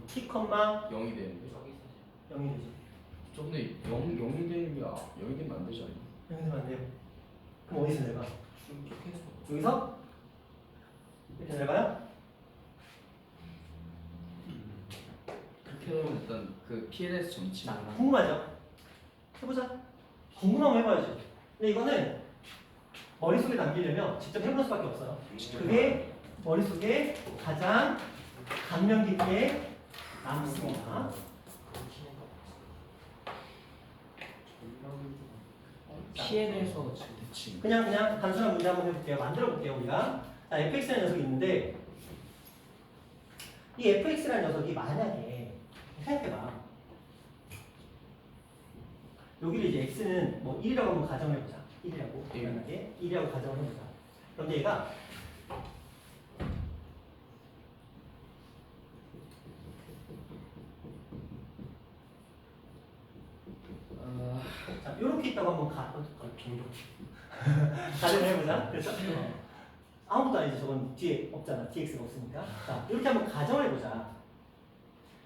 t 컴마 0이 되는데. 0이 되죠. 저 근데 0이 되는 게 0이 되면 안 되지 않나? 0이 되면 안 돼요. 그럼 어디서 내려가? 여기서 이렇게 내려가요? 그렇게 되면 일단 그 P에 대해서 점치. 자, 궁금하죠? 해보자. 궁금하면 해봐야지. 근데 이거는 머릿속에 남기려면 직접 해보는 수밖에 없어요. 그게 머릿속에 가장 감명 깊게 남습니다. P에 대해서 점대칭. 그냥 단순한 문제 한번 해볼게요. 만들어 볼게요, 우리가. 자, fx라는 녀석이 있는데 이 fx라는 녀석이 만약에 생각해봐. 여기를 이제 x는 뭐 1이라고 한번 가정해보자. 1이라고 만약에 1이라고 가정을 해보자. 그런데 얘가 자, 이렇게 있다고 한번 가정을 해보자. 그렇죠? 아무것도 아니죠. 저건 뒤에 없잖아. dx가 없으니까. 자, 이렇게 한번 가정을 해보자.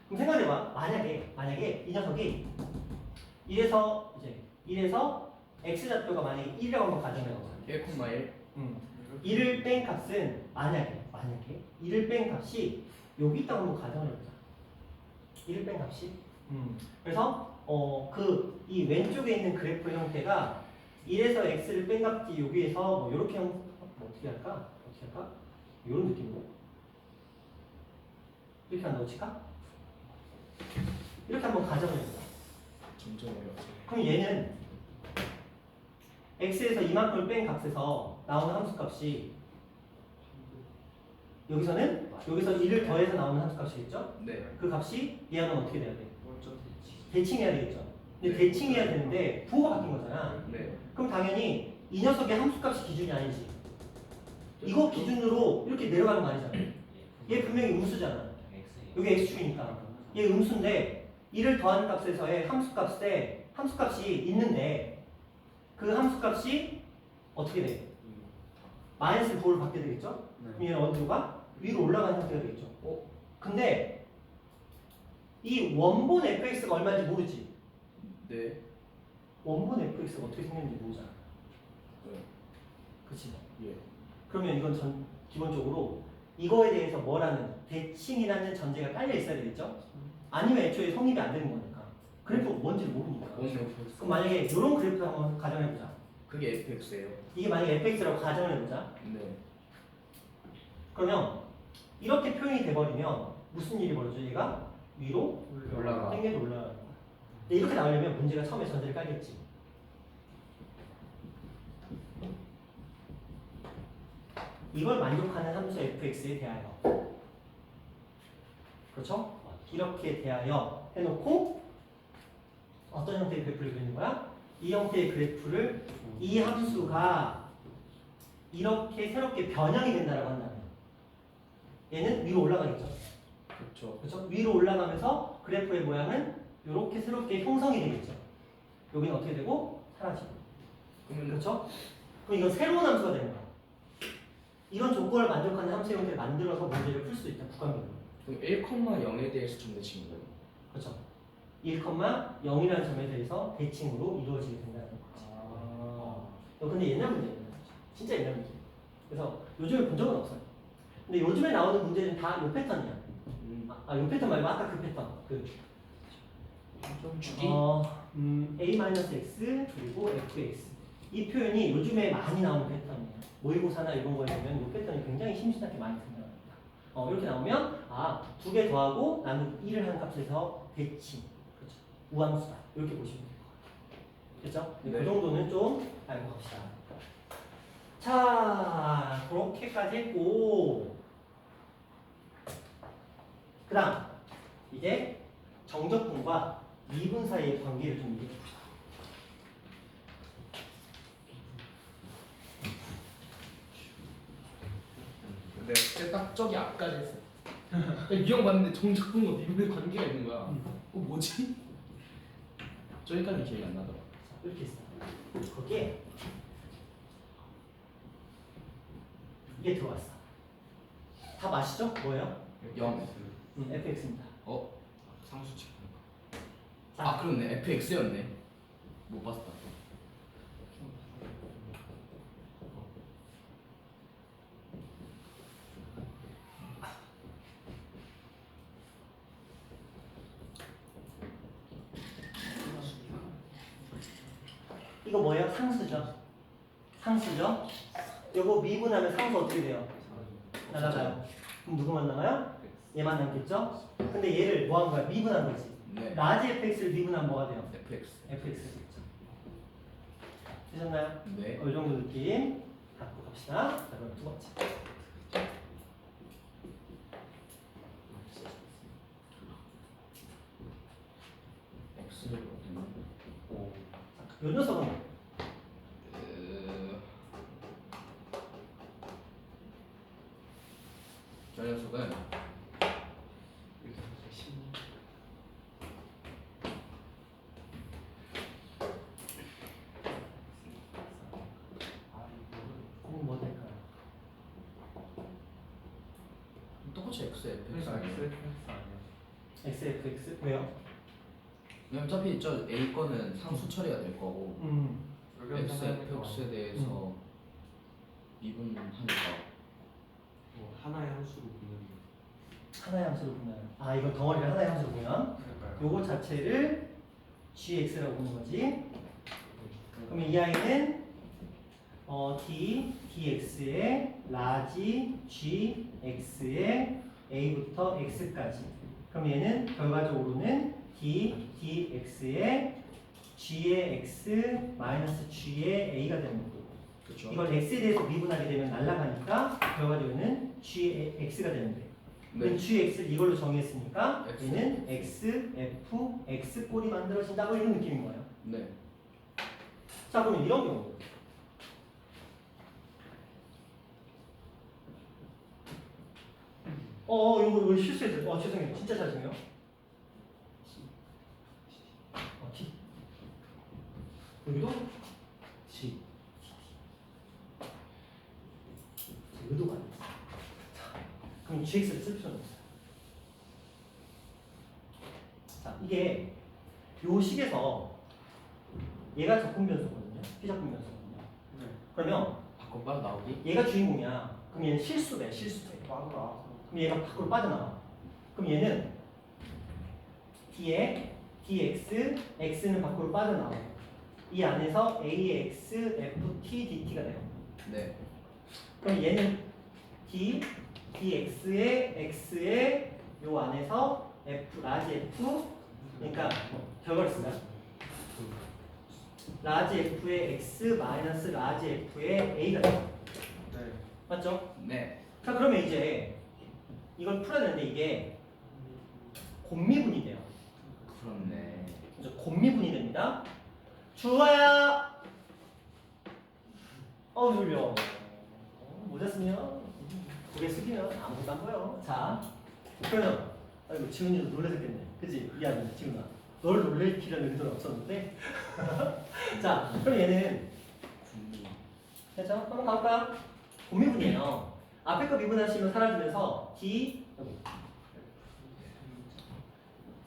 그럼 생각해봐. 만약에 이 녀석이 1에서 x좌표가 만약에 1이라고 한번 가정해보자. 1,1. 1을 뺀 값은 만약에 1을 뺀 값이 여기 있다고 한번 가정해보자. 1을 뺀 값이. 그래서 이 왼쪽에 있는 그래프 형태가 1에서 x를 뺀 값이 여기에서 뭐 이렇게 어떻게 할까? 이런 느낌으로 이렇게 한다고 칠까? 이렇게 한번 가정해보자. 점점 어려워. 그럼 얘는 x에서 이만큼을 뺀 값에서 나오는 함수값이 여기서 1을 더해서 나오는 함수값이겠죠? 네. 그 값이 얘하면 어떻게 돼야 돼? 원점 대치. 대칭해야 되겠죠? 근데 네. 대칭해야 되는데 부호가 바뀐 거잖아. 네. 그럼 당연히 이 녀석의 함수값이 기준이 아니지. 이거 기준으로 이렇게 내려가는 거 아니잖아. 얘 분명히 음수잖아. 여기 x축이니까. 얘 음수인데 1을 더한 값에서의 함수값이 있는데 그 함수값이 어떻게 돼? 마이너스 부호를 받게 되겠죠? 그럼 얘는 어디로 가? 위로 올라가는 형태가 되겠죠. 근데 이 원본 fx가 얼마인지 모르지. 네. 원본 fx가 어떻게 생겼는지 모르잖아. 네. 그치? 예. 그러면 이건 기본적으로 이거에 대해서 뭐라는 대칭이라는 전제가 깔려 있어야 되겠죠? 아니면 애초에 성립이 안 되는 거니까. 그래프가 뭔지를 모르니까. 그럼 만약에 이런 그래프를 한번 가정해보자. 그게 fx예요. 이게 만약에 fx라고 가정을 해보자. 네. 그러면 이렇게 표현이 돼버리면 무슨 일이 벌어져? 얘가 위로 올라가. 땡겨서 올라가는 거야. 근데 이렇게 나오려면 문제가 처음에 전제를 깔겠지. 이걸 만족하는 함수 fx에 대하여, 그렇죠? 이렇게 대하여 해놓고 어떤 형태의 그래프를 그리는 거야? 이 형태의 그래프를 이 함수가 이렇게 새롭게 변형이 된다라고 한다면 얘는 위로 올라가겠죠. 그렇죠. 그렇죠? 위로 올라가면서 그래프의 모양은 이렇게 새롭게 형성이 되겠죠. 여기는 어떻게 되고 사라지고. 그러면 그렇죠? 그럼 이건 새로운 함수가 되는 거야. 이런 조건을 만족하는 함수 형태를 만들어서 문제를 풀 수 있다. 구간별로. 그럼 1,0에 대해서 정대칭인 거예요. 그렇죠. 1,0이라는 점에 대해서 대칭으로 이루어지게 된다는 거지. 근데 옛날 문제예요. 진짜 옛날 문제. 그래서 요즘에 본 적은 없어요. 근데 요즘에 나오는 문제는 다 이 패턴이야. 이 패턴 말고 아까 그 패턴. 주기? a-x 그리고 fx. 이 표현이 요즘에 많이 나오는 패턴이에요. 모의고사나 이런 거에 보면 이 패턴이 굉장히 심심하게 많이 등장합니다. 이렇게 나오면 두 개 더하고 나는 1을 한 값에서 대칭. 그렇죠. 우함수다. 이렇게 보시면 돼요. 그렇죠? 네. 그 정도는 좀 알고 갑시다. 자, 그렇게까지 했고 그 다음 이제 정적분과 미분 사이의 관계를 좀 얘기해 봅시다. 근데 그때 딱 저기 앞까지 했어. 유형 봤는데 정적분과 미분의 관계가 있는 거야. 뭐지? 저기까지 기억이 안 나더라. 이렇게 있어. 거기에 이게 들어왔어. 답 아시죠? 뭐예요? 0. fx입니다. 상수칙. 자, 그렇네. fx였네. 못 봤다. 이거 뭐예요? 상수죠. 상수죠. 요거 미분하면 상수 어떻게 돼요? 날아가요. 그럼 누구만 남아요? 얘만 남겠죠? 근데 얘를 뭐 한 거야? 미분한 거지. 네. 라지 fx를 미분하면 뭐가 돼요? fx. fx가 되겠죠. 되셨나요? 네. 이 정도 느낌 갖고 갑시다. 자, 그럼 두 번째. x를 요 녀석은 저 녀석은 그럼 뭐 될까요? 똑같이 x fx 그러니까 아니에요? xfx 왜요? 왜냐면 어차피 저 a 거는 상수 처리가 될 거고 x fx에 대해서 미분하니까 하나의 함수로 보면 하나의 함수로 보면 이거 덩어리를 하나의 함수로 보면 요거 자체를 gx라고 보는 거지. 그러면 이 아이는 dx에 라지 gx에 a부터 x까지. 그럼 얘는 결과적으로는 dx에 g의 x 마이너스 g의 a가 되는 거고 그렇죠. 이걸 x에 대해서 미분하게 되면 날아가니까 결과적으로는 g의 x가 되는 거예요. 네. gx를 이걸로 정했으니까 X. 얘는 x, f, x 꼴이 만들어진다 뭐 이런 느낌인 거예요. 네. 자 그러면 이런 경우 이거 실수했어요. 죄송해요. 진짜 죄송해요. T. 여기도 G. 의도가 아니었어. 그럼 GX를 쓸 필요는 없어요. 자, 이게 요 식에서 얘가 적분 변수거든요. 피적분 변수거든요. 그러면 바꿔 빨리 나오기. 얘가 주인공이야. 그럼 얘는 실수돼. 그럼 얘가 밖으로 빠져나와. 그럼 얘는 D에 dx, x는 밖으로 빠져나오고 이 안에서 ax, ft, dt가 돼요. 네. 그럼 얘는 d, dx에 x에 요 안에서 f, 라지 f 그러니까 결과를 쓰자. 라지 f의 x 마이너스 라지 f의 a가 돼요. 맞죠? 네. 자 그러면 이제 이걸 풀어야 되는데 이게 곱미분이 돼요. 그렇네. 그래서 곱미분이 됩니다. 주아야. 졸려. 모자 쓰면 고개 숙이면 아무것도 안 보여. 자, 그러면 아이고 지훈이도 놀라셨겠네. 그치? 미안해 지훈아. 널 놀랄 필요는 의도는 없었는데. 자, 그럼 얘는 됐죠? 한번 가볼까? 곱미분이에요. 앞에 거 미분하시면 사라지면서 D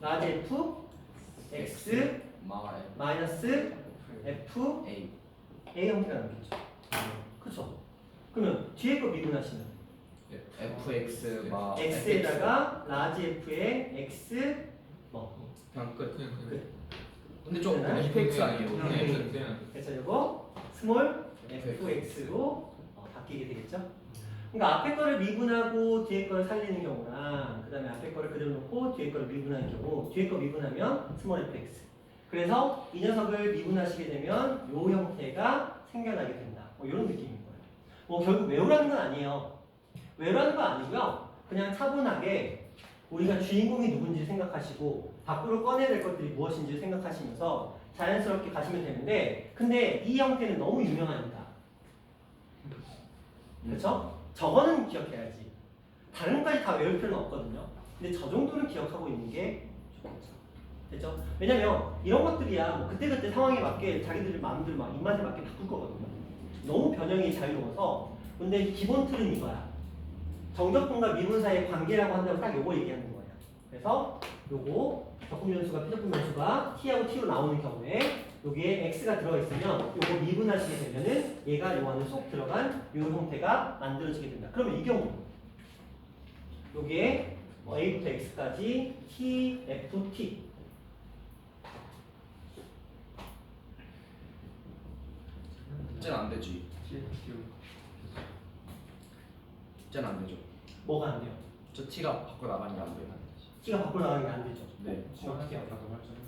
라지 F X 마이너스 F A. A 형태가 남겠죠. 그렇죠. 그러면 뒤에 거 미분하시면 fx 마 X에다가 라지 F의 X 그냥 끝. 끝. 근데 좀 되나? fx 아니에요? 그래서 이거 스몰 fx로 바뀌게 되겠죠. 그러니까 앞에 거를 미분하고 뒤에 거를 살리는 경우랑 그 다음에 앞에 거를 그대로 놓고 뒤에 거를 미분하는 경우 뒤에 거 미분하면 스몰 fx. 그래서 이 녀석을 미분하시게 되면 이 형태가 생겨나게 된다. 이런 느낌인 거예요. 결국 외우라는 건 아니에요. 외우라는 건 아니고요. 그냥 차분하게 우리가 주인공이 누군지 생각하시고 밖으로 꺼내야 될 것들이 무엇인지 생각하시면서 자연스럽게 가시면 되는데 근데 이 형태는 너무 유명하니까 그렇죠? 저거는 기억해야지. 다른 것까지 다 외울 필요는 없거든요. 근데 저 정도는 기억하고 있는 게 좋겠죠. 됐죠? 왜냐면 이런 것들이야 뭐 그때그때 상황에 맞게 자기들 마음대로 막 입맛에 맞게 바꿀 거거든요. 너무 변형이 자유로워서 근데 기본 틀은 이거야. 정적분과 미분 사이의 관계라고 한다면 딱 요거 얘기하는 거예요. 그래서 요거 적분 변수가 피적분 변수가 t하고 t로 나오는 경우에 여기에 x가 들어있으면 요거 미분하시게 되면은 얘가 요 안에 쏙 들어간 요 형태가 만들어지게 된다. 그러면 이 경우 요게 a부터 x까지 t, f, t 쟤는 안 되지. 쟤는 안 되죠. 뭐가 안 돼요? 저 t가 밖으로 나가는 게 안 돼요. t가 밖으로 나가는 게 안 되죠. 네.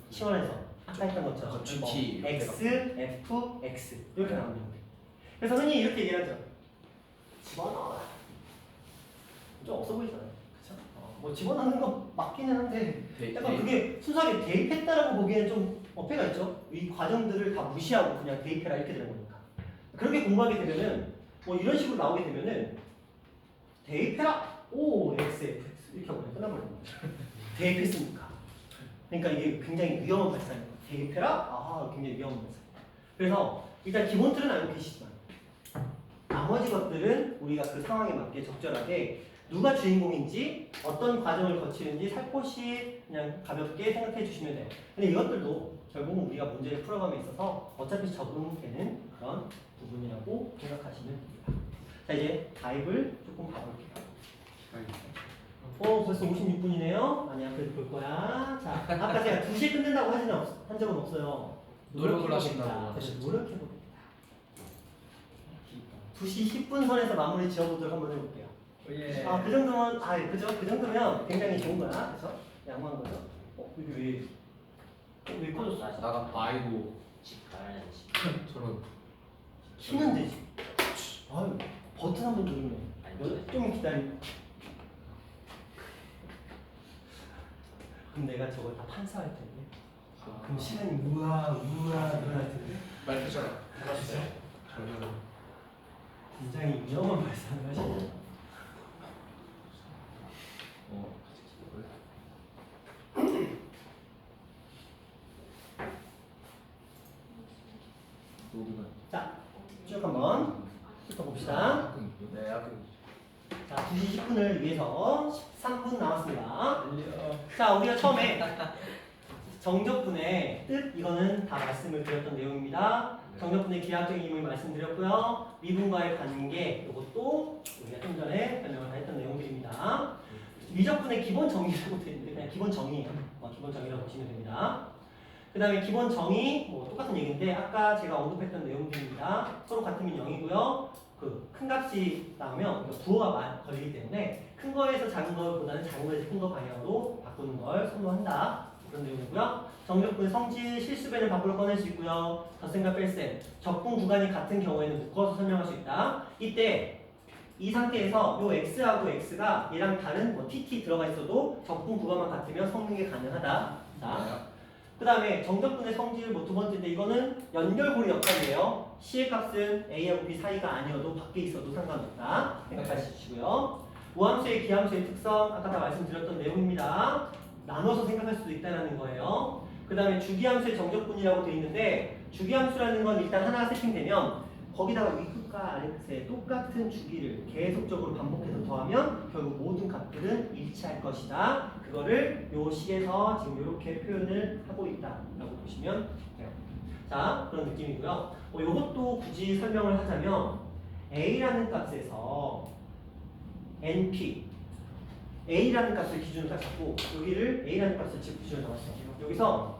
치환해서 아까 했던 것처럼 GT x, f, x 이렇게 나오는 거예요. 그래서 흔히 이렇게 얘기하죠. 집어넣어라. 좀 없어 보이잖아요. 그쵸? 뭐 집어넣는 거 맞기는 한데 약간 그게 순수하게 대입했다라고 보기에는 좀 어폐가 있죠. 이 과정들을 다 무시하고 그냥 대입해라 이렇게 되는 거니까. 그렇게 공부하게 되면은 뭐 이런 식으로 나오게 되면은 대입해라. 오, x, f, x 이렇게 하고 그냥 끝나버리는 거죠. 대입했으니까. 그러니까 이게 굉장히 위험한 발상인 거예요. 대입해라? 아, 굉장히 위험한 발상. 그래서 일단 기본 틀은 알고 계시지만 나머지 것들은 우리가 그 상황에 맞게 적절하게 누가 주인공인지 어떤 과정을 거치는지 살포시 그냥 가볍게 생각해 주시면 돼요. 근데 이것들도 결국은 우리가 문제를 풀어감에 있어서 어차피 적응되는 그런 부분이라고 생각하시면 됩니다. 자, 이제 가입을 조금 가볼게요. 벌써 56분이네요. 아니야, 그래도 볼 거야. 자, 아까 제가 2시에 끝낸다고 한 적은 없어요. 노력을 하신다고. 그래서 노력해봅니다. 2시 10분 선에서 마무리 지어보도록 한번 해볼게요. 그 정도면, 그죠? 그 정도면 굉장히 좋은 거야. 그죠? 양호한 거죠? 이게 왜 왜 꺼졌어? 나갔다. 아이고. 집 가야지. 저런. 키면 되지. 아유, 버튼 한번 누르면 좀 기다리고. 그럼 내가 저걸 다 판사할 텐데. 그럼 시간이 우와 늘어날 텐데. 말투잖아. 들었어요? 굉장히 위험한 발상을 하시네요. 자, 쭉 한번 훑어봅시다. 네, 자, 2시 10분을 위해서 13분 남았습니다. 자, 우리가 처음에 정적분의 뜻, 이거는 다 말씀을 드렸던 내용입니다. 정적분의 기하학적인 의미를 말씀드렸고요. 미분과의 관계, 이것도 우리가 좀 전에 설명을 다 했던 내용들입니다. 미적분의 기본 정의라고 되어 있는데 그냥 기본 정의예요. 기본 정의라고 보시면 됩니다. 그 다음에 기본 정의, 뭐 똑같은 얘기인데 아까 제가 언급했던 내용들입니다. 서로 같으면 0이고요. 그 큰 값이 나오면 부호가 걸리기 때문에 큰 거에서 작은 거보다는 작은 거에서 큰 거 방향으로 바꾸는 걸 선호한다. 그런 내용이고요. 정적분의 성질, 실수변을 밖으로 꺼낼 수 있고요. 덧셈과 뺄셈, 적분 구간이 같은 경우에는 묶어서 설명할 수 있다. 이때 이 상태에서 요 x하고 x가 얘랑 다른 뭐 tt 들어가 있어도 적분 구간만 같으면 섞는 게 가능하다. 자, 그 다음에 정적분의 성질 뭐 두 번째인데 이거는 연결고리 역할이에요. C의 값은 A하고 B 사이가 아니어도 밖에 있어도 상관없다. 생각하시고요. 우함수의 기함수의 특성 아까 다 말씀드렸던 내용입니다. 나눠서 생각할 수도 있다는 거예요. 그 다음에 주기함수의 정적분이라고 되어 있는데 주기함수라는 건 일단 하나 세팅되면 거기다가 윗끝과 아래끝에 똑같은 주기를 계속적으로 반복해서 더하면 결국 모든 값들은 일치할 것이다. 그거를 요 식에서 지금 이렇게 표현을 하고 있다라고 보시면 돼요. 자, 그런 느낌이고요. 요것도 굳이 설명을 하자면 A라는 값에서 NP A라는 값을 기준으로 딱 잡고 여기를 A라는 값을 기준으로 잡았어요. 여기서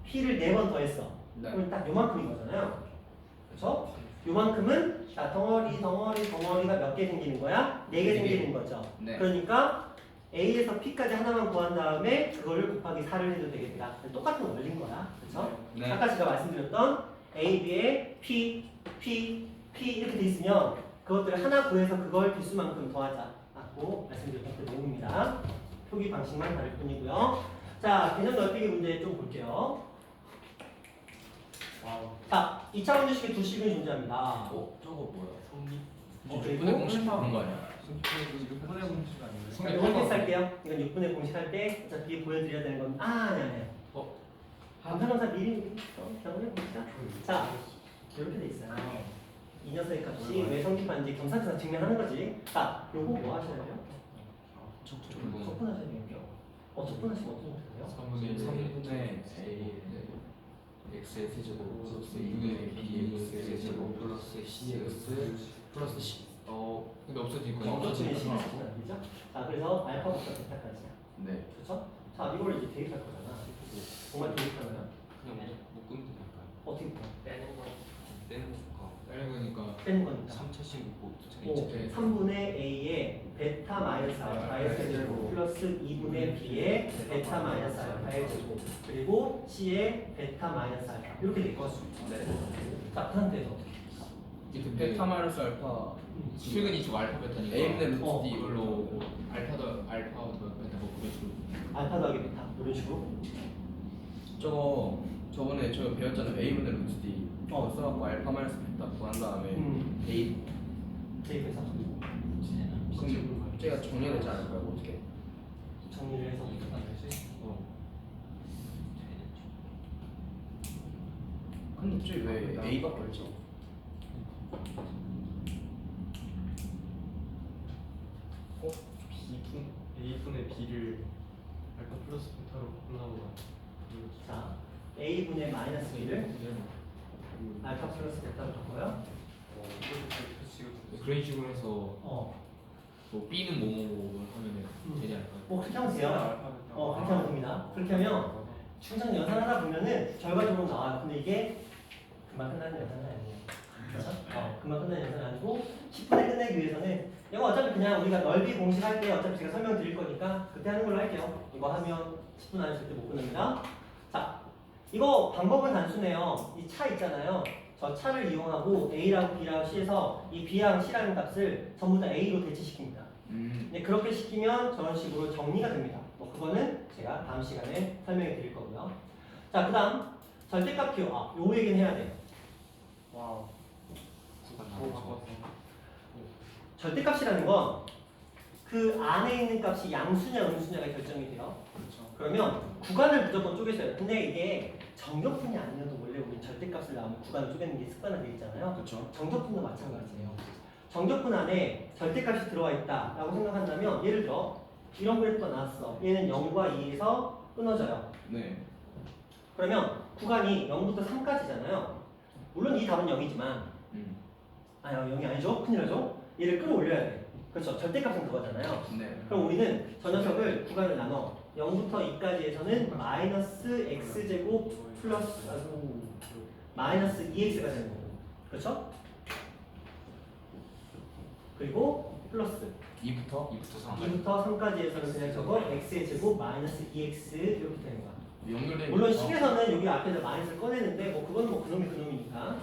P를 4번 더했어. 그럼 딱 요만큼인 거잖아요. 그렇죠? 요만큼은 자 덩어리가 몇 개 생기는 거야? 4개 생기는 거죠. 네. 그러니까 A에서 P까지 하나만 구한 다음에 그거를 곱하기 4를 해도 되겠다. 똑같은 원리인 거야. 그렇죠? 네. 아까 제가 말씀드렸던 A, B에 P 이렇게 돼 있으면 그것들을 하나 구해서 그걸 개수만큼 더하자라고 말씀드렸던 그 내용입니다. 표기 방식만 다를 뿐이고요. 자, 개념 넓히기 문제 좀 볼게요. 자, 2차원 주식의 두 식이 존재합니다. 저거 뭐야? 그리고 6분의 공식 그런 거 아니야? 6분의 공식 아니에요? 자, 이거 테스트 할게요. 이건 6분의 공식 할 때 어차피 보여드려야 되는 건 아니야. 감사합니다. 미리 경험해 봅시다. 자, 이렇게 돼 있어요. 이 녀석의 값이 왜 성립하는지 경산에서 증명하는 거지. 자, 요거 뭐 하셔야 돼요? 적분하셔야 되겠죠. 적분하시면 어떻게 되세요? 3분의 A x의 세제곱 플러스 2분의 bx의 세제곱 플러스 cx 플러스 c. 근데 없어지니까 정적분의 식을 쓰면 안 되죠? 자, 그래서 알파부터 베타까지야. 네. 그렇죠? 자, 이걸 이제 대입할 거잖아. 정말 대입하면 그냥 묶으면 될까요? 어떻게 돼? 빼는 거. 떼는 거 빼는 거니까 빼는 거니까. 3차씩 묶고 5, 3분의 A의 베타 마이너스 알파의 세제곱 플러스 2분의 B의 베타 마이너스 알파의 제곱 그리고 C의 베타 마이너스 알파 이렇게 될 거죠. 네. 자, 그런 데서 어떻게? 이게 베타 마이너스 알파 최근이 지금 알파 베타니까 A분의 루트 D 이걸로 알파 더 베타 뭐 그런 식으로. 알파 더하기 베타 이런 식으로. 저번에 저 배웠잖아요. A분의 루트 D 써갖고 알파 마이너스 베타 구한 다음에 A 대입해서 그럼 제가 정리되지 않을까요? 어떻게? 정리를 해서 근데 갑자기 왜 A가 걸죠? A분의 B를 알파 플러스 베타로 바꾸려고 자, A분의 마이너스 B를 알파 플러스 베타로 바꿔요. 그런 식으로 해서 뭐 B는 뭐뭐 하면은 되지 않을까요? 뭐 그렇게 하면 돼요. 그렇게 하면 됩니다. 그렇게 하면 충분히 연산하다 보면은 결과적으로 나와요. 근데 이게 금방 끝나는 연산은 아니에요. 그렇죠? 금방 끝나는 연산은 아니고 10분에 끝내기 위해서는 이거 어차피 그냥 우리가 넓이 공식 할 때 어차피 제가 설명드릴 거니까 그때 하는 걸로 할게요. 이거 하면 10분 안에 절대 못 끝납니다. 자, 이거 방법은 단순해요. 이 차 있잖아요. 저 차를 이용하고 A랑 B랑 C에서 이 B랑 C라는 값을 전부 다 A로 대체시킵니다. 네, 그렇게 시키면 저런 식으로 정리가 됩니다. 뭐 그거는 제가 다음 시간에 설명해 드릴 거고요. 자, 그 다음 절대값 기호. 요 얘기는 해야 돼요. 와. 구간 그거 나눠서. 바꿨어. 절대값이라는 건 그 안에 있는 값이 양수냐 음수냐가 결정이 돼요. 그렇죠. 그러면 구간을 무조건 쪼개셔요. 근데 이게 정적분이 아니어도 원래 우리 절대값을 나오면 구간을 쪼개는 게 습관화되어 있잖아요. 그렇죠. 정적분도 마찬가지예요. 정적분 안에 절대값이 들어와 있다라고 생각한다면 예를 들어 이런 그래프가 나왔어. 얘는 0과 2에서 끊어져요. 네. 그러면 구간이 0부터 3까지잖아요. 물론 이 답은 0이지만 아니요 0이 아니죠. 큰일 나죠. 얘를 끌어올려야 돼. 그렇죠. 절대값은 그거잖아요. 네. 그럼 우리는 저 녀석을 구간을 나눠 0부터 2까지에서는 마이너스 x제곱 플러스 마이너스 2x가 되는 거고 그렇죠? 그리고 플러스 2부터 3. 2부터 3까지에서는 그냥 저거 x의 제곱 마이너스 2x 이렇게 되는 거야. 연결된. 물론 식에서는 여기 앞에서 마이너스를 꺼내는데 뭐 그건 뭐 그놈이 그놈이니까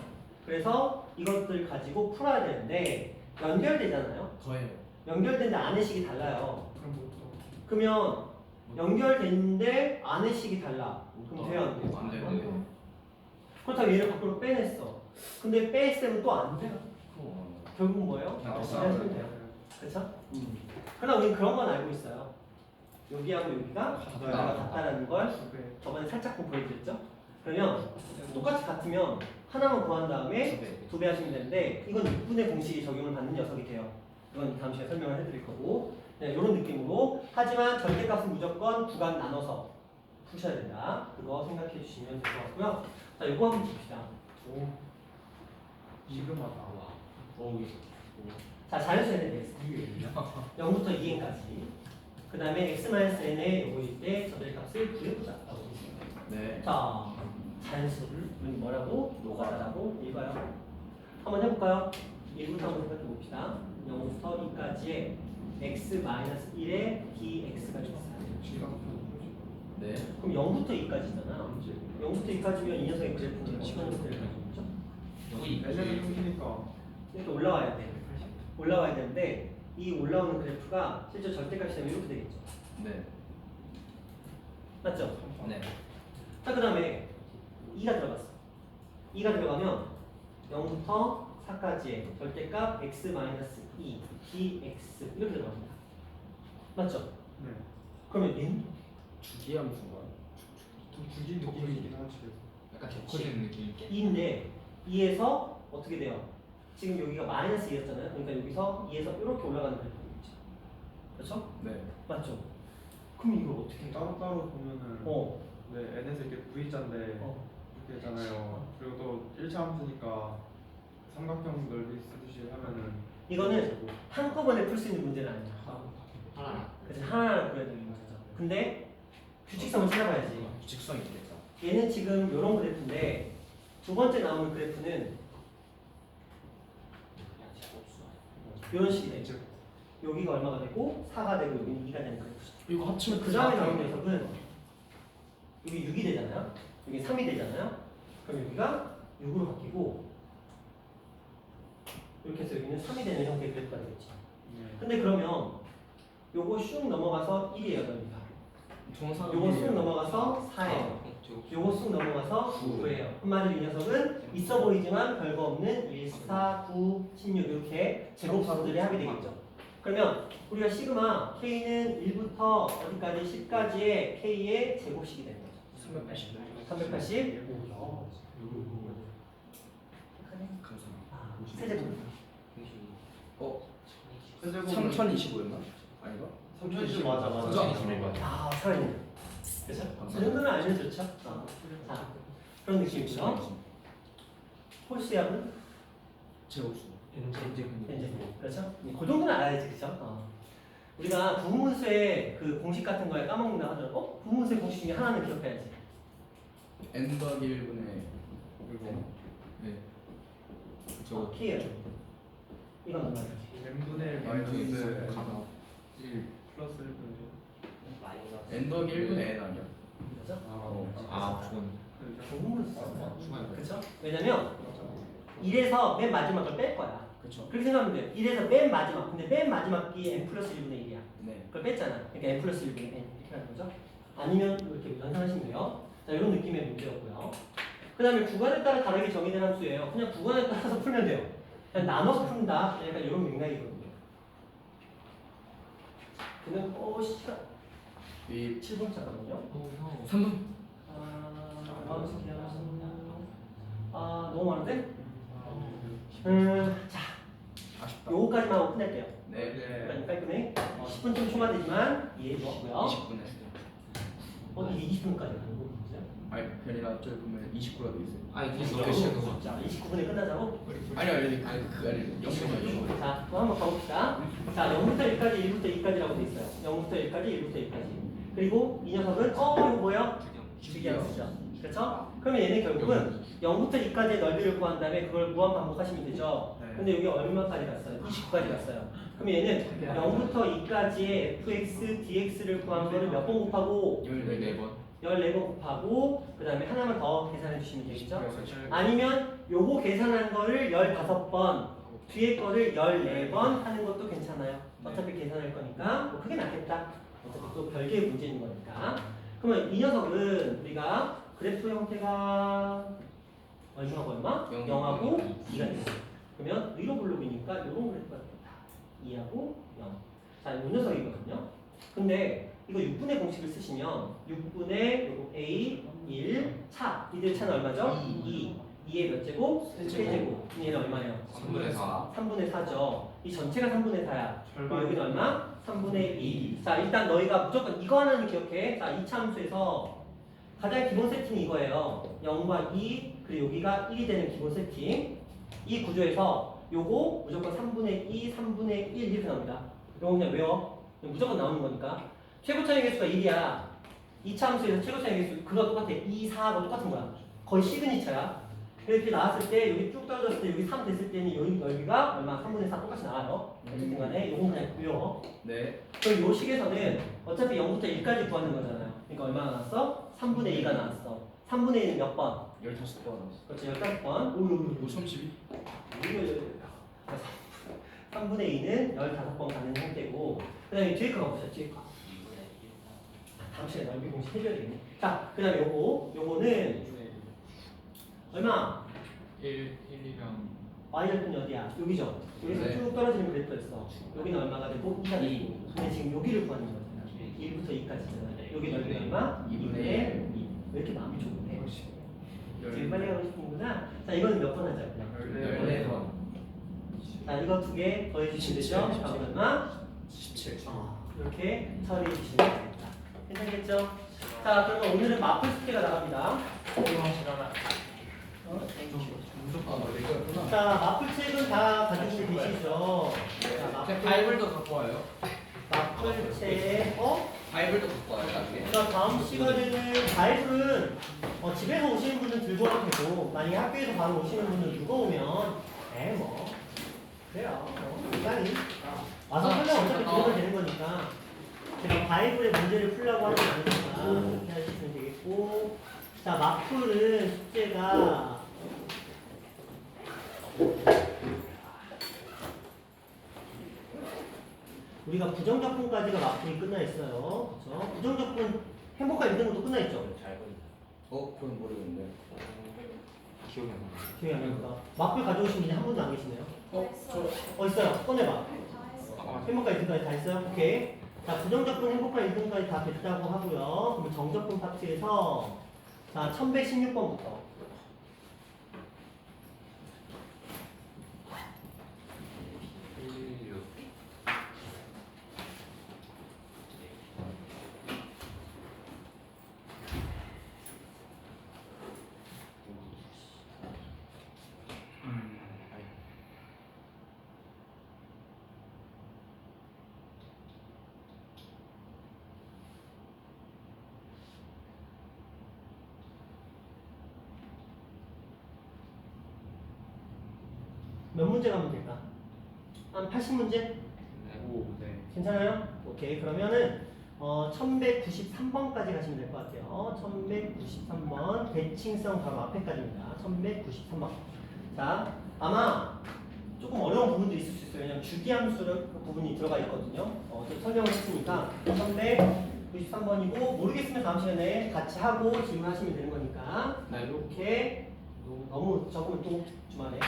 그래서 이것들 가지고 풀어야 되는데 연결되잖아요. 더해요. 연결되는데 안의 식이 달라요. 그럼 뭐 또. 그러면 연결됐는데 안의 식이 달라. 그럼 돼요 안 돼요? 안 되는데. 그렇다고 얘를 밖으로 빼냈어. 근데 빼쓰면 또 안 돼요. 결국 뭐예요? 그냥 다시 없어요. 하시면 돼요. 그렇죠? 그러나 우리는 그런 건 알고 있어요. 여기하고 여기가 같다라는 걸 네. 저번에 살짝 보여드렸죠? 그러면 똑같이 같으면 하나만 구한 다음에 2배 하시면 되는데 이건 6분의 공식이 적용을 받는 녀석이 돼요. 이건 다음 시간에 설명을 해드릴 거고 네, 이런 느낌으로 하지만 절대값은 무조건 구간 나눠서 푸셔야 된다. 그거 생각해 주시면 될 것 같고요. 자, 이거 한번 봅시다. 오. 지금 하다. 어우. 자, 자연수에 대해서 0부터 2n까지 그 다음에 x-n의 요거일 때 절대값을 구해보자 라고 했습니다. 네. 자, 자연수를 우리 뭐라고? 노가다라고 읽어요. 한번 해볼까요? 1부터 한번 생각해 봅시다. 0부터 2까지의 x-1의 dx가 있어요. 네. 그럼 0부터 2까지잖아. 0부터 2까지면 이 녀석의 그래프는 시간 그래프를 가지고 있죠? 여기 내년에 생기니까. 이렇게 올라와야 돼. 올라와야 되는데 이 올라오는 그래프가 실제 절대값이 되면 이렇게 되겠죠. 네. 맞죠? 네. 자, 그 다음에 2가 들어갔어. 2가 들어가면 0부터 4까지의 절대값 x-2 dx 이렇게 들어갑니다. 맞죠? 네. 그러면 얘는 주기함수가. 좀 굳이 느낌이긴 하지. 약간 겹쳐지는 느낌 있게. 2인데 2에서 어떻게 돼요? 지금 여기가 마이너스 2였잖아요. 그러니까 여기서 2에서 이렇게 올라가는 그래프가 있죠. 그렇죠? 네. 맞죠? 그럼 이걸 어떻게 해? 따로따로 보면은 네, n에서 이렇게 V자인데 이렇게 되잖아요. 그리고 또 1차 함수니까 삼각형 넓이 쓰듯이 하면은 이거는 한꺼번에 풀 수 있는 문제는 아니야. 하나. 그래서 하나를 구해야 되는 거죠. 근데 규칙성을 찾아봐야지. 직성이 있겠다. 얘는 지금 이런 그래프인데 두 번째 나오는 그래프는 그냥 제곱수 이런 식이 되죠. 여기가 얼마가 되고 4가 되고 여기는 2가 되는 그래프죠. 이거 합치면 그 다음에 나오는 녀석은 여기 6이 되잖아요. 여기 3이 되잖아요. 그럼 여기가 6으로 바뀌고 이렇게 해서 여기는 3이 되는 형태의 그래프가 되겠죠. 근데 그러면 요거 쑥 넘어가서 1이에요, 넓이가. 정상. 요거 쑥 넘어가서 4예요. 제곱. 요거 쑥 넘어가서 9예요. 한마디로 이 녀석은 있어 보이지만 별거 없는 1, 4, 9, 16 이렇게 제곱수들이 하게 되겠죠. 그러면 우리가 시그마 K는 1부터 어디까지 10까지의 K의 제곱식이 되는 거죠. 380. 380. 감사합니다. 세제곱. 어? 세제곱은 3025였나? 아닌가? 3020 맞아 맞아. 그죠? 아, 살아있네. 그렇죠? 그 정도는 알면 좋죠. 자, 그런 느낌이죠. 홀수압은 제곱수. 이제 그렇죠? 그 정도는 알아야지, 그렇죠? 우리가 부분수의 그 공식 같은 거에 까먹는다 하더라도 부분수의 공식 중에 하나는 기억해야지. n 더하기 1분의 이거 네. K예요. 이건 얼마예요? n분의 1 마이너스 마이너스 가다 1. 플러스 1분의 마이너스 n 더하기 1분의 n 아니야? 그죠? 아 죽었네. 좋은 걸 썼어요. 중간에. 그쵸? 왜냐면 1에서 맨 마지막을 뺄 거야. 그쵸. 그렇게 생각하면 돼요. 1에서 맨 마지막. 근데 맨 마지막이 n 플러스 1분의 1이야. 네. 그걸 뺐잖아. 그러니까 n 플러스 1분의 n 이렇게 하는 거죠. 아니면 이렇게 연산하시면 돼요. 자, 이런 느낌의 문제였고요. 그 다음에 구간에 따라 다르게 정의된 함수예요. 그냥 구간에 따라서 풀면 돼요. 그냥 나눠서 푼다. 약간 이런 맥락이거든요. 그는 시간 7분 차거든요. 어 형. 3분. 너무 많은데? 자, 아쉽다. 요거까지만 하고 끝낼게요. 네. 네. 깔끔해. 10분 좀 초과되지만 이해해 주시고요. 20분에. 이게 20분까지 가는 거죠? 아니 아니라 저기 보면 29라 돼 있어요. 아니 그게 몇 시간 동안? 자, 29분에 끝나자고? 아니 그거 아니 0분이야. 자, 그럼 한번 가봅시다. 자, 0부터 1까지, 1부터 2까지라고 돼 있어요. 0부터 1까지, 1부터 2까지. 그리고 이 녀석은 이거 뭐예요? 주기함수죠. 그렇죠? 그러면 얘는 결국은 0부터 2까지의 넓이를 구한 다음에 그걸 무한 반복하시면 되죠. 네. 근데 여기 얼마까지 갔어요? 29까지 갔어요. 그럼 얘는 0부터 2까지의 fx, dx를 구한 거를 몇 번 곱하고 14번. 14번 곱하고 그 다음에 하나만 더 계산해 주시면 되겠죠? 네. 아니면 요거 계산한 거를 15번 뒤에 거를 14번 하는 것도 괜찮아요. 어차피 계산할 거니까 뭐 그게 낫겠다. 어차피 또 별개의 문제인 거니까. 그러면 이 녀석은 우리가 그래프 형태가 얼마하고 얼마? 0하고 2가 되겠어요. 그러면 의로 블록이니까 이런 그래프가 되겠다. 2하고 0. 자, 이 녀석이거든요. 근데 이거 6분의 공식을 쓰시면 6분의 요거 a 1 차 이들 차는 얼마죠? 2 2의 몇 제곱? 세제곱. 얘는 얼마예요? 3분의 4. 3분의 4죠. 이 전체가 3분의 4야. 그럼 절반. 여기는 얼마? 3분의 2. 자, 일단 너희가 무조건 이거 하나는 기억해. 자, 2차 함수에서 가장 기본 세팅이 이거예요. 0과 2, 그리고 여기가 1이 되는 기본 세팅. 이 구조에서 요거 무조건 3분의 2, 3분의 1 이렇게 나옵니다. 요거 그냥 외워. 무조건 나오는 거니까. 최고 차이 개수가 1이야. 2차 함수에서 최고 차이 개수 그거 똑같아. 2, 4하고 똑같은 거야. 거의 시그니처야. 이렇게 나왔을 때 여기 쭉 떨어졌을 때 여기 3 됐을 때는 여기 넓이가 얼마? 3분의 4 똑같이 나와요. 어쨌든 간에 요건 그냥 외워. 네. 그럼 요 식에서는 어차피 0부터 1까지 구하는 거잖아요. 그러니까 얼마나 나왔어? 3분의 2가 나왔어. 3분의 2는 몇 번? 15번. 그렇지, 15번. 오, 32. 3분의 2는 15번 가는 형태고 그 다음에 뒤에 거 가보자, 뒤에 거. 다음 시간에 넓이 공식 해줘야 되겠네. 자, 그 다음에 요거는 얼마? 1이랑 y절편이 어디야? 여기죠? 여기서 네. 쭉 떨어지는 그래프였어. 여기는 얼마가 되고 2가 되고 근데 지금 여기를 구하는 거잖아. 1부터 2까지잖아. 여기 넓이 얼마? 2분의 2. 왜 이렇게 마음이 좋네? 지금 빨리 가고 싶은구나. 자, 이거는 몇 번 하자, 그냥. 14번. 자, 이거 두 개 더해주시면 되죠? 17. 그럼 얼마? 17. 이렇게 처리해 주시면 됩니다. 괜찮겠죠? 자, 그러면 오늘은 마플 숙제가 나갑니다. 자, 마플 책은 다 가지고 계시죠? 자, 제가 바이블도 갖고 와요. 마플 책, 바이블도 갖고 와요. 나중에. 그러니까 다음 시간에는 바이블은 집에서 오시는 분은 들고 와도 되고 만약에 학교에서 바로 오시는 분은 누가 오면 뭐 그래요. 시간이 와서 풀면 어차피 들어도 되는 거니까 제가 바이블의 문제를 풀려고 하는 게 아니니까 이렇게 하시면 되겠고 자, 마플은 숙제가 우리가 부정적분까지가 마플이 끝나 있어요. 그렇죠? 부정적분 행복한 있는 것도 끝나 있죠. 잘 보인다. 그건 모르겠는데. 기억이 안 나. 기억이 안 납니까? 마플 가져오신 분이 한 분도 안 계시네요. 저 있어요. 꺼내봐. 행복한 있음까지 다 했어요? 오케이. 자, 부정적분, 행복한 있음까지 다 됐다고 하고요. 그럼 정적분 파트에서 자, 1116번부터. 몇 문제 가면 될까? 한 80문제? 오, 네. 괜찮아요? 오케이. 그러면은 1193번까지 가시면 될 것 같아요. 1193번 대칭성 바로 앞에까지입니다. 1193번. 자, 아마 조금 어려운 부분도 있을 수 있어요. 왜냐면 주기함수 그 부분이 들어가 있거든요. 좀 설명을 했으니까 1193번이고 모르겠으면 다음 시간에 같이 하고 질문하시면 되는 거니까 네. 이렇게 너무 적으면 또 주말에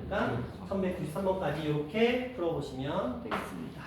그러니까 1193번까지 이렇게 풀어보시면 되겠습니다.